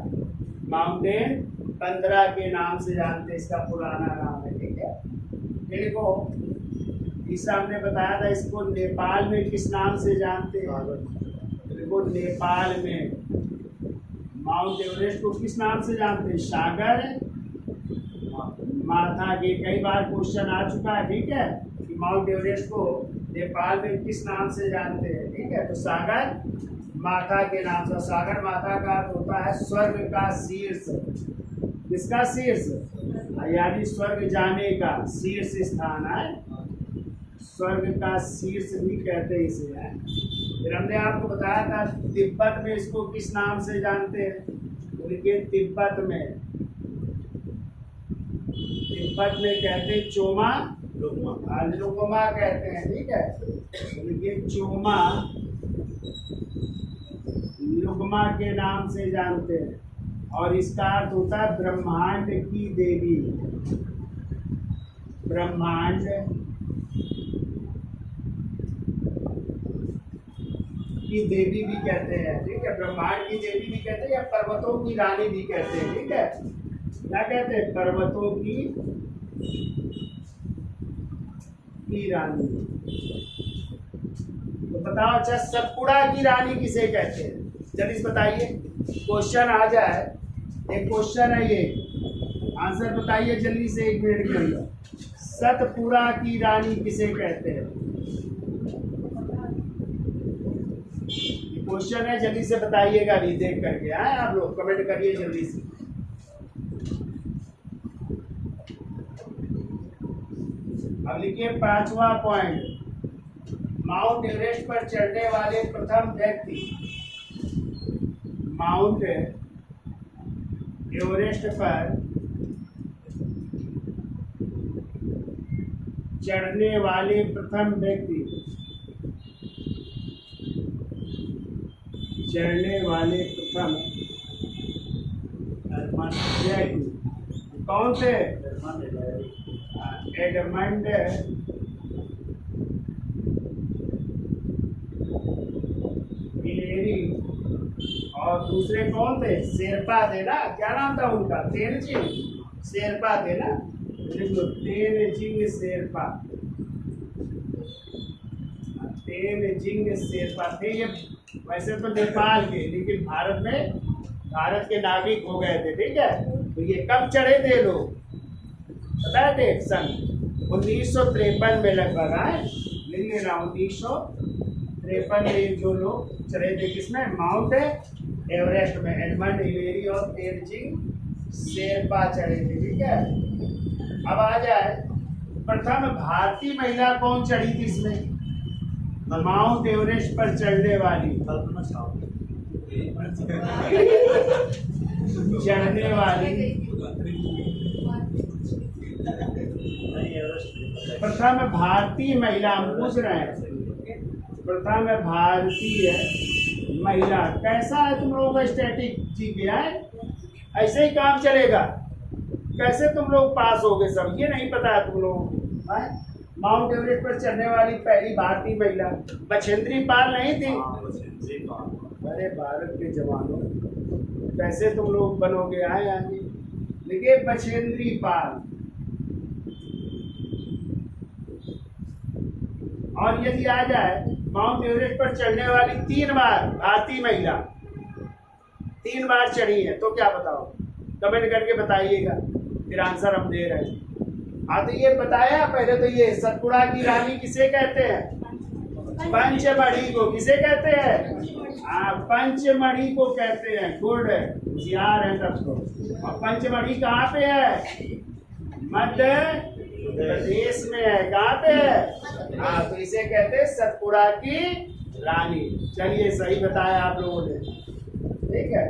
माउंटेन 15 के नाम से जानते, इसका पुराना नाम है, ठीक है। देखो तीसरा हमने बताया था, इसको नेपाल में किस नाम से जानते हैं? देखो नेपाल में माउंट एवरेस्ट को किस नाम से जानते हैं? सागर माथा के। कई बार क्वेश्चन आ चुका है, ठीक है, कि माउंट एवरेस्ट को नेपाल में किस नाम से जानते हैं, ठीक है। तो सागर माथा के नाम से। सागर माथा का अर्थ होता है स्वर्ग का शीर्ष। किसका शीर्ष? यानी स्वर्ग जाने का शीर्ष स्थान है, स्वर्ग का शीर्ष भी कहते हैं इसे है। फिर हमने आपको बताया था तिब्बत में इसको किस नाम से जानते हैं? देखिए तिब्बत में, तिब्बत में कहते हैं चोमा लुगमा कहते हैं, ठीक है। देखिए चोमा लुगमा के नाम से जानते हैं, और इसका अर्थ होता है ब्रह्मांड की देवी। ब्रह्मांड की देवी भी कहते हैं, ठीक है। ब्रह्मांड की देवी भी कहते हैं, या पर्वतों की रानी भी कहते हैं, ठीक है। क्या कहते हैं? पर्वतों की रानी। तो बताओ अच्छा सतपुड़ा की रानी किसे कहते हैं? जल्दी से बताइए, क्वेश्चन आ जाए, एक क्वेश्चन है ये, आंसर बताइए जल्दी से 1 मिनट के अंदर। सतपुड़ा की रानी किसे कहते हैं? क्वेश्चन है, जल्दी से बताइएगा, अभी देख करके आए आप लोग, कमेंट करिए जल्दी से। अब लिखिए 5वां पॉइंट, माउंट एवरेस्ट पर चढ़ने वाले प्रथम व्यक्ति। माउंट एवरेस्ट पर चढ़ने वाले प्रथम व्यक्ति, चढ़ने वाले प्रथम व्यक्ति कौन थे? एडमंड हिलेरी, और दूसरे कौन थे? शेरपा थे ना। क्या नाम था उनका? तेनजिंग शेरपा थे ना। तेनजिंग शेरपा, तेनजिंग शेरपा थे ये। वैसे तो नेपाल के, लेकिन भारत के नागरिक हो गए थे, ठीक है। तो ये कब चढ़े थे लोग? पता है डेट? सन 1953 में लगभग आए, लेकिन 1953 में जो लोग चढ़े थे किसमें? माउंट एवरेस्ट में। एडमंड हिलेरी और तेनजिंग शेरपा चढ़े थे, ठीक है। अब आ जाए प्रथम भारतीय महिला कौन चढ़ी थी इसमें? माउंट एवरेस्ट पर चढ़ने वाली, चढ़ने वाली प्रथम भारतीय महिला, हम पूछ रहे हैं प्रथम भारतीय महिला। कैसा है तुम लोगों का स्टैटिक जीके है? ऐसे ही काम चलेगा? कैसे तुम लोग पास हो गए सब, ये नहीं पता है तुम लोगों को? माउंट एवरेस्ट पर चढ़ने वाली पहली भारतीय महिला बछेंद्री पाल नहीं थी? अरे भारत के जवानों, कैसे तुम लोग बनोगे आए आगे? देखिए बछेंद्री पाल। और यदि आ जाए माउंट एवरेस्ट पर चढ़ने वाली 3 बार भारतीय महिला, 3 बार चढ़ी है, तो क्या बताओ? कमेंट करके बताइएगा, फिर आंसर हम दे रहे हैं। हाँ तो ये बताया पहले तो, ये सतपुड़ा की रानी किसे कहते हैं? पंचमढ़ी को। किसे कहते हैं? हाँ पंचमढ़ी को कहते हैं। गुड, होशियार है तब तो। और पंचमढ़ी कहाँ पे है? मध्य प्रदेश में है। कहाँ पे है? हाँ तो इसे कहते हैं सतपुड़ा की रानी। चलिए सही बताया आप लोगों ने, ठीक है।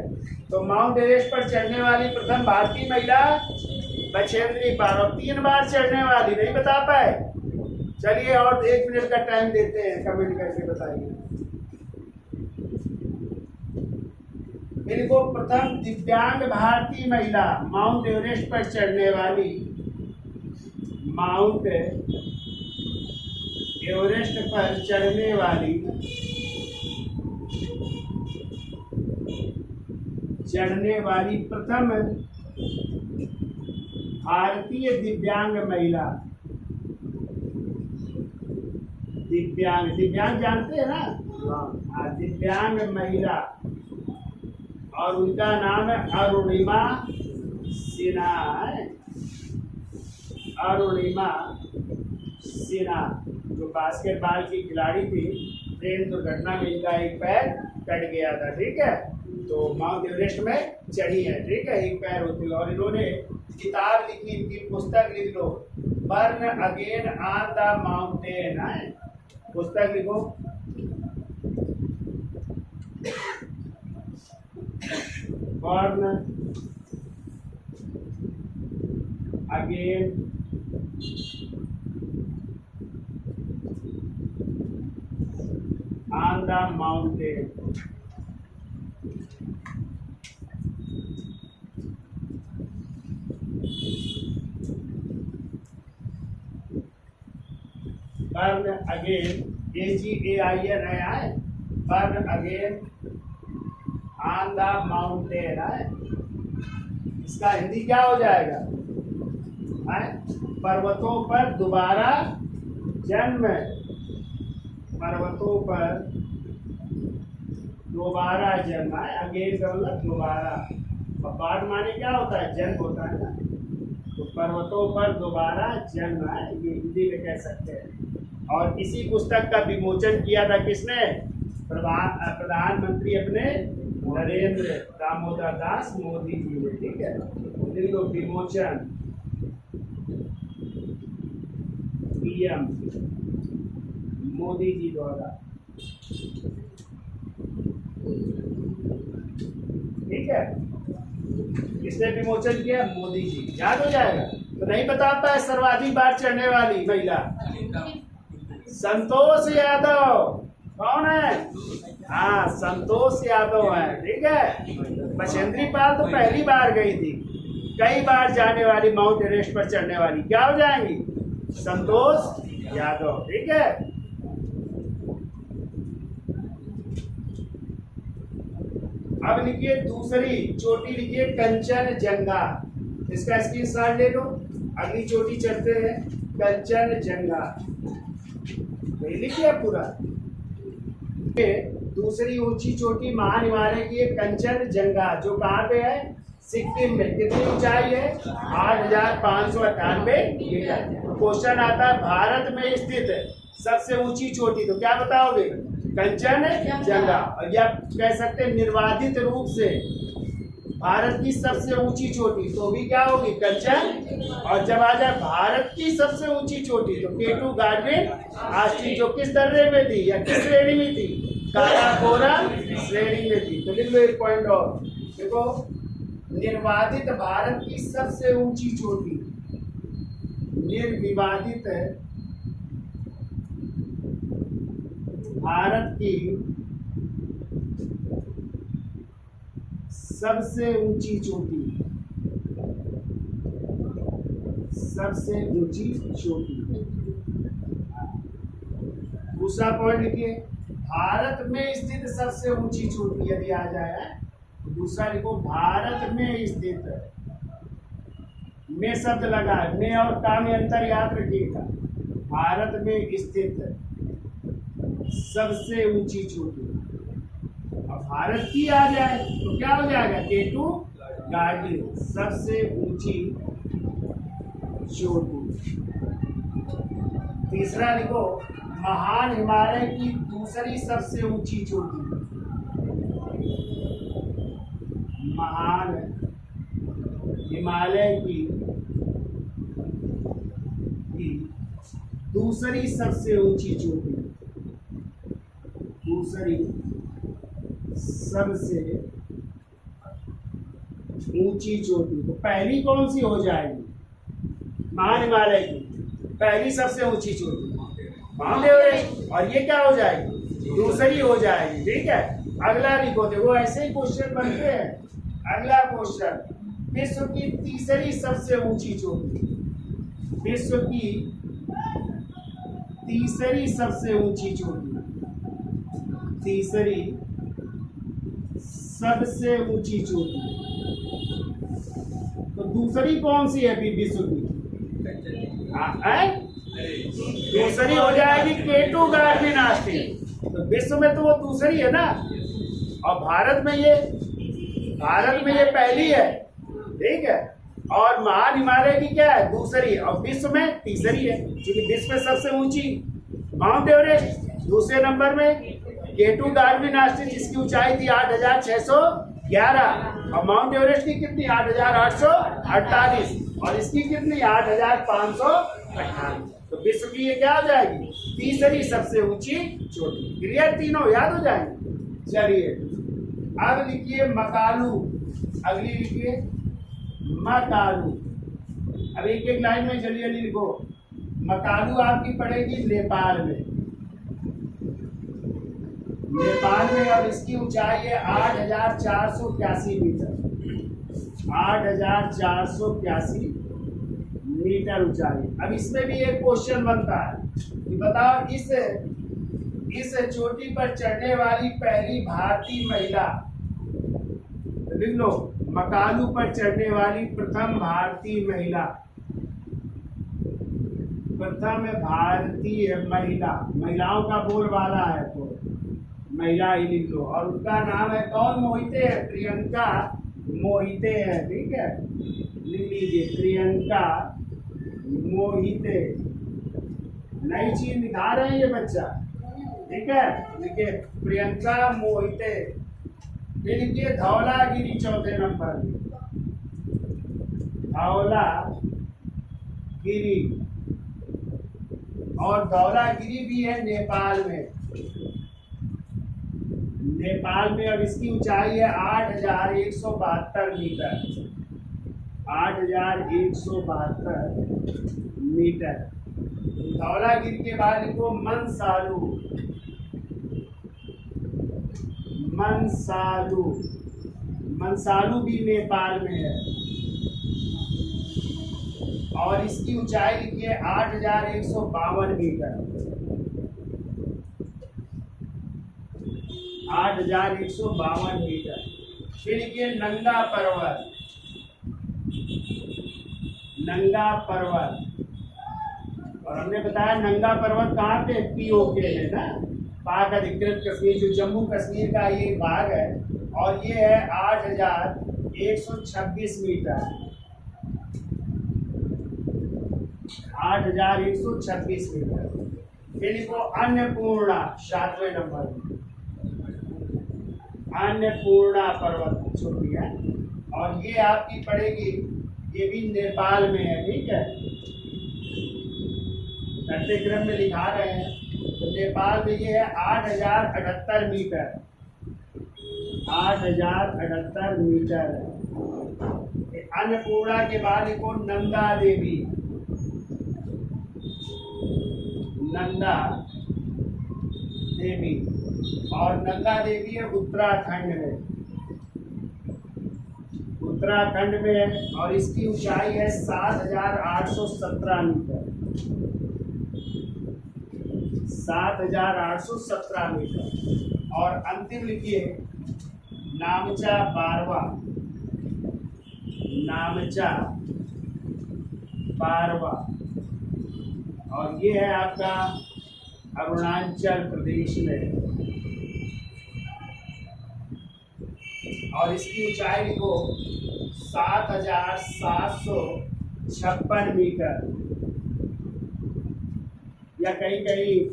तो माउंट एवरेस्ट पर चढ़ने वाली प्रथम भारतीय महिला बछेंद्री पाल, और 3 बार चढ़ने वाली, नहीं बता पाए? चलिए और 1 मिनट का टाइम देते हैं, कमेंट करके बताइए। इनको प्रथम दिव्यांग भारतीय महिला माउंट एवरेस्ट पर चढ़ने वाली, माउंट एवरेस्ट पर चढ़ने वाली प्रथम भारतीय दिव्यांग महिला। दिव्यांग जानते हैं ना? हाँ दिव्यांग महिला, और उनका नाम है अरुणिमा सिन्हा है। अरुणिमा सिन्हा जो बास्केटबॉल की खिलाड़ी थी, ट्रेन दुर्घटना में इनका एक पैर कट गया था, ठीक है। तो माउंट एवरेस्ट में चढ़ी है, ठीक है, एक पैर होती है। और इन्होंने किताब लिखी, इनकी पुस्तक लिख लो, burn again on the mountain है। पुस्तक लिखो, burn again on the mountain. Burn again, AGAIN है, burn again on the mountain है। इसका हिंदी क्या हो जाएगा? है पर्वतों पर दोबारा जन्म। पर्वतों पर दोबारा जन्म है। अगेन का मतलब दोबारा, और बार माने क्या होता है? जन्म होता है ना। तो पर्वतों पर दोबारा जन्म है, ये हिंदी में कह सकते हैं। और इसी पुस्तक का विमोचन किया था किसने? प्रधानमंत्री अपने नरेंद्र दामोदर दास मोदी जी ने, ठीक है। विमोचन PM मोदी जी द्वारा, ठीक है। किसने विमोचन किया? मोदी जी। याद हो जाएगा। तो नहीं बता पाए सर्वाधिक बार चढ़ने वाली महिला? संतोष यादव। कौन है? हाँ संतोष यादव है, ठीक है। बछेंद्री पाल तो पहली बार गई थी, कई बार जाने वाली माउंट एवरेस्ट पर चढ़ने वाली क्या हो जाएंगी? संतोष यादव, ठीक है। अब लिखिए दूसरी चोटी, लिखिए कंचनजंगा। इसका स्क्रीनशॉट ले लो। अगली चोटी चढ़ते हैं, कंचनजंगा। लिखिए पूरा। दूसरी ऊंची चोटी महान हिमालय की कंचनजंगा, जो कहाँ पे है? सिक्किम में। कितनी ऊंचाई है? 8,598 मीटर। तो क्वेश्चन आता है भारत में स्थित सबसे ऊंची चोटी, तो क्या बताओगे? कंचनजंगा। और या कह सकते हैं निर्वाधित रूप से भारत की सबसे ऊंची चोटी, तो भी क्या होगी? कंचन। और जब आ जाए भारत की सबसे ऊंची चोटी, तो K2 गार्डन आस्ट्री, जो किस दर्जे में थी या किस श्रेणी में थी? काराकोरम श्रेणी में थी। तो लिख लो 1 पॉइंट और। देखो निर्वाधित भारत की सबसे ऊंची चोटी, निर्विवादित भारत की सबसे ऊंची चोटी, सबसे ऊंची चोटी। दूसरा पॉइंट लिखिए, भारत में स्थित सबसे ऊंची चोटी यदि आ जाए तो दूसरा लिखो भारत में स्थित, में शब्द लगा है, में और का में अंतर याद रखिएगा। भारत में स्थित सबसे ऊंची चोटी, अब भारत की आ जाए तो क्या हो जाएगा, केटू गार्डन, सबसे ऊंची चोटी। तीसरा लिखो, महान हिमालय की दूसरी सबसे ऊंची चोटी, महान हिमालय की दूसरी सबसे ऊंची चोटी, दूसरी सबसे ऊंची चोटी। तो पहली कौन सी हो जाएगी, महान हिमालय की पहली सबसे ऊंची चोटी माउंट एवरेस्ट, और ये क्या हो जाएगी, दूसरी हो जाएगी। ठीक है, अगला लिखो, देखो ऐसे ही क्वेश्चन बनते हैं। अगला क्वेश्चन, विश्व की तीसरी सबसे ऊंची चोटी, विश्व की तीसरी सबसे ऊंची चोटी, तीसरी सबसे ऊंची चोटी। तो दूसरी कौन सी है अभी विश्व की, दूसरी हो जाएगी केटू गार्डन आस्टी। तो विश्व में तो वो दूसरी है ना, और भारत में ये पहली है। ठीक है, और महान हिमालय की क्या है, दूसरी, और विश्व में तीसरी है, क्योंकि विश्व में सबसे ऊंची माउंट एवरेस्ट, दूसरे नंबर में केटू गार्डन आस्टी जिसकी ऊंचाई थी 8,611, और माउंट एवरेस्ट की कितनी 8,848, और इसकी कितनी 8,558। तो विश्व की ये क्या हो जाएगी, तीसरी सबसे ऊंची चोटी। क्लियर, तीनों याद हो जाएंगे। चलिए अब लिखिए मकालू, अगली लिखिए मकालू। अब एक एक लाइन में जल्दी जल्दी लिखो। मकालू आपकी पड़ेगी नेपाल में, नेपाल में, और इसकी ऊंचाई है 8,481 मीटर, 8,481 मीटर ऊंचाई। अब इसमें भी एक क्वेश्चन बनता है कि बताओ इस चोटी पर चढ़ने वाली पहली भारतीय महिला, लिख लो, मकालू पर चढ़ने वाली प्रथम भारतीय महिला, प्रथम भारतीय महिला, महिलाओं का बोलबाला है तो महिला ही लिख लो, और उनका नाम है कौन, मोहिते है, प्रियंका मोहिते है। ठीक है, लिख लीजिए प्रियंका मोहिते। नई चीज दिखा रहे हैं ये बच्चा। ठीक है, लिखिए प्रियंका मोहिते। फिर लिखिए धौलागिरी चौथे नंबर, धौलागिरी, और धौलागिरी भी है नेपाल में, नेपाल में, और इसकी ऊंचाई है 8,172 मीटर, 8,172 मीटर। धौलागिरी के बाद लिखो मनसालू, मनसालू, मनसालू भी नेपाल में है, और इसकी ऊंचाई लिखिए 8,152 मीटर, 8,152 मीटर। फिर लिखिए नंगा पर्वत, नंगा पर्वत, और हमने बताया नंगा पर्वत कहाँ पे, पीओके है ना, पाक अधिकृत कश्मीर, जो जम्मू कश्मीर का ये भाग है, और ये है 8,126 मीटर, 8,126 मीटर। फिर लिखो अन्नपूर्णा, 7वें नंबर, अन्नपूर्णा पर्वत चोटी है, और ये आपकी पड़ेगी, ये भी नेपाल में है। ठीक है, घटते क्रम में दिखा रहे हैं, तो नेपाल में ये है 8,078 मीटर, 8,078 मीटर। अन्नपूर्णा के बाद लिखो नंदा देवी, नंदा देवी, और नंदा देवी है उत्तराखंड में, उत्तराखंड में है, और इसकी ऊंचाई है 7,817 मीटर, 7,817 मीटर। और अंतिम लिखिए नामचा बारवा, नामचा बारवा, और ये है आपका अरुणाचल प्रदेश में, और इसकी ऊंचाई को 7,756 मीटर, या कहीं कहीं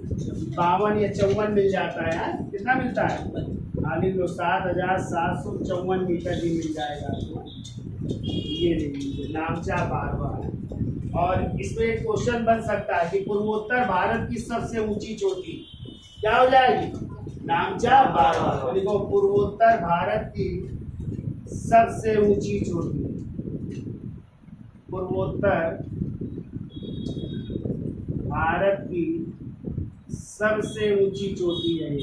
52 या 54 मिल जाता है। कितना मिलता है? खाली लो 7,754 मीटर भी मिल जाएगा। ये लीजिए नामचा बारवा है। और इसमें एक क्वेश्चन बन सकता है कि पूर्वोत्तर भारत की सबसे ऊंची चोटी क्या हो जाएगी? नामचा बारवा। तो देखो पूर्वोत्तर भारत की सबसे ऊंची चोटी, पूर्वोत्तर भारत की सबसे ऊंची चोटी है ये।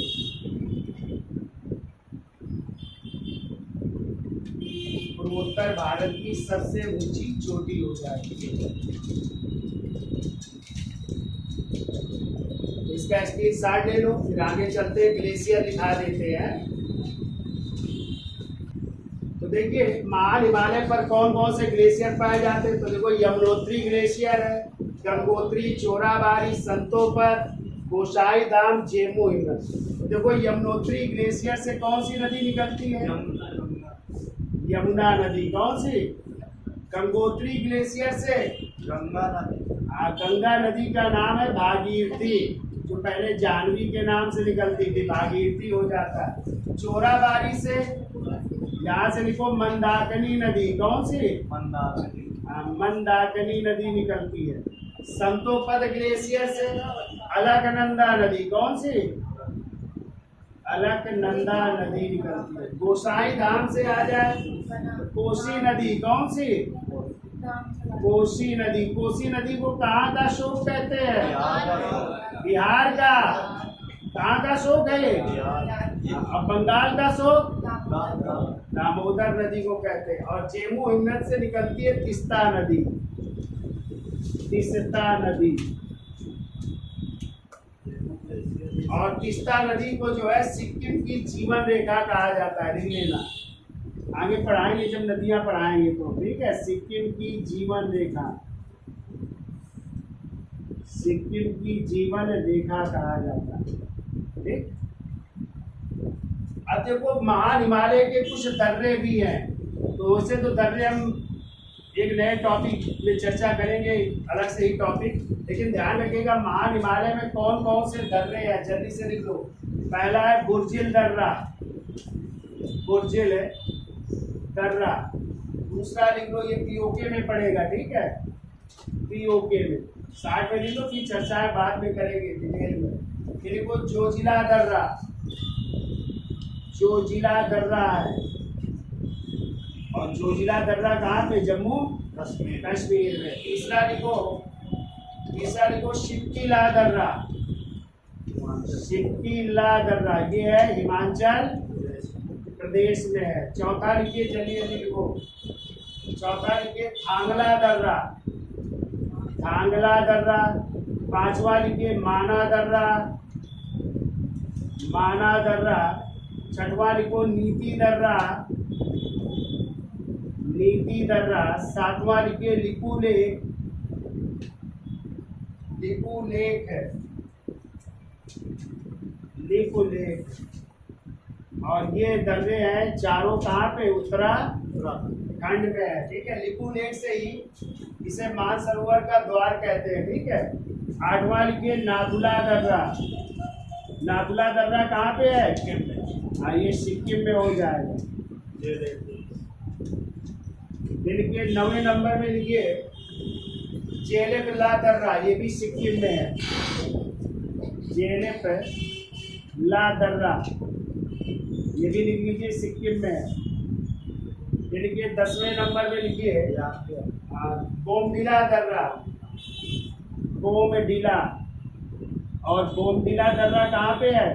पूर्वोत्तर भारत की सबसे ऊंची चोटी हो जाएगी। इसका स्क्रीनशॉट ले लो, फिर आगे चलते ग्लेशियर दिखा देते हैं। तो देखिए महान हिमालय पर कौन कौन से ग्लेशियर पाए जाते हैं। तो देखो यमुनोत्री ग्लेशियर है, गंगोत्री, चोराबाड़ी, संतोपत, गोसाई धाम, जेमू हिमत। तो देखो यमुनोत्री ग्लेशियर से कौन सी नदी निकलती है? यमुना नदी। कौन सी? गंगोत्री ग्लेशियर से गंगा नदी। गंगा नदी का नाम है भागीरथी, जो पहले जानवी के नाम से निकलती थी, भागीरथी हो जाता है। चोराबाड़ी से यहाँ से लिखो मंदाकिनी नदी। कौन सी? मंदाकिनी। मंदाकिनी नदी निकलती है। संतोपद ग्लेशियर से अलकनंदा नदी। कौन सी? अलकनंदा नदी निकलती है। गोसाई धाम से आ जाए कोसी नदी। कौन सी? कोसी नदी। कोसी नदी को कहाँ का शोक कहते हैं? बिहार का। कहाँ का शोक है? और बंगाल का शोक दामोदर नदी को कहते हैं। और जेमू हिमनद से निकलती है तीस्ता नदी, तीस्ता नदी। और तीस्ता नदी को जो है सिक्किम की जीवन रेखा कहा जाता है। लिख लेना, आगे पढ़ाएंगे जब नदियां पढ़ाएंगे तो, ठीक है। सिक्किम की जीवन रेखा, सिक्किम की जीवन रेखा कहा जाता है, ठीक। अब देखो महान हिमालय के कुछ दर्रे भी हैं, तो वैसे तो दर्रे हम एक नए टॉपिक में चर्चा करेंगे, अलग से ही टॉपिक। लेकिन ध्यान रखिएगा महान हिमालय में कौन कौन से दर्रे हैं, जल्दी से लिख लो। पहला है बुर्जिल दर्रा, बुर्जिल है दर्रा। दूसरा लिख लो, ये पीओके में पड़ेगा, ठीक है, पीओके में। 60 में लिख लो, फिर चर्चाएं बाद में करेंगे डिटेल में। फिर लिखो जोजिला दर्रा, जोजिला दर्रा है। और जोजिला दर्रा कहाँ पे? जम्मू कश्मीर में। तीसरा लिखो शिप्कीला दर्रा, शिप्कीला दर्रा, ये है हिमाचल प्रदेश में है। चौथा लिखिए, जल्दी जल्दी लिखो। चौथा लिखिए थांगला दर्रा, थांगला दर्रा। पांचवा लिखिए माना दर्रा, माना दर्रा। छठवा लिखो नीति दर्रा, नीति दर्रा। सातवां लिखिए लिपू लेक, लिपू लेक है, लिपू लेक। और ये दर्रे हैं चारों कहाँ पे? उत्तराखंड में है, ठीक है। लिपू लेक से ही इसे मानसरोवर का द्वार कहते हैं, ठीक है। आठवां लिखिए नाथुला दर्रा, नाथुला दर्रा कहाँ पे है? सिक्किम में। हाँ, ये सिक्किम में हो जाएगा। लिखिए 9वें नंबर में लिखिए जेलेप ला दर्रा, ये भी सिक्किम में है, जेलेप ला दर्रा, ये भी लिख लीजिए सिक्किम में है। लिखिए 10वें नंबर में लिखिए बोमडिला दर्रा, बोमडिला, और बोमदिला दर्रा कहाँ पे है?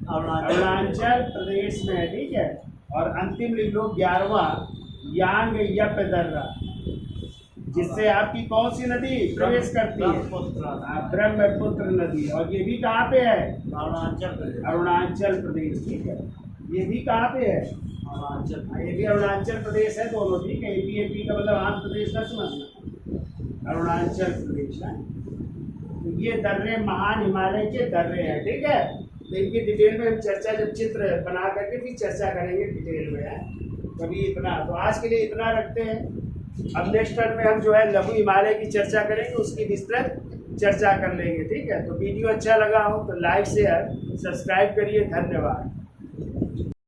अरुणाचल प्रदेश में है, ठीक है। और अंतिम लिख लो 11वां यांग यप दर्रा, जिससे आपकी कौन सी नदी प्रवेश करती है? ब्रह्मपुत्र नदी। और ये भी कहाँ पे है? अरुणाचल प्रदेश, ठीक है। ये भी कहाँ पे है? ये भी अरुणाचल प्रदेश है, दोनों, ठीक है। एपी का मतलब आंध्र प्रदेश का समझना, अरुणाचल प्रदेश है। तो ये दर्रे महान हिमालय के दर्रे हैं, ठीक है। तो इनकी डिटेल में हम चर्चा, जब चित्र बना करके फिर चर्चा करेंगे डिटेल में, है कभी इतना। तो आज के लिए इतना रखते हैं। अब नेक्स्ट टर्म में हम जो है लघु हिमालय की चर्चा करेंगे, उसकी विस्तृत चर्चा कर लेंगे, ठीक है। तो वीडियो अच्छा लगा हो तो लाइक शेयर सब्सक्राइब करिए। धन्यवाद।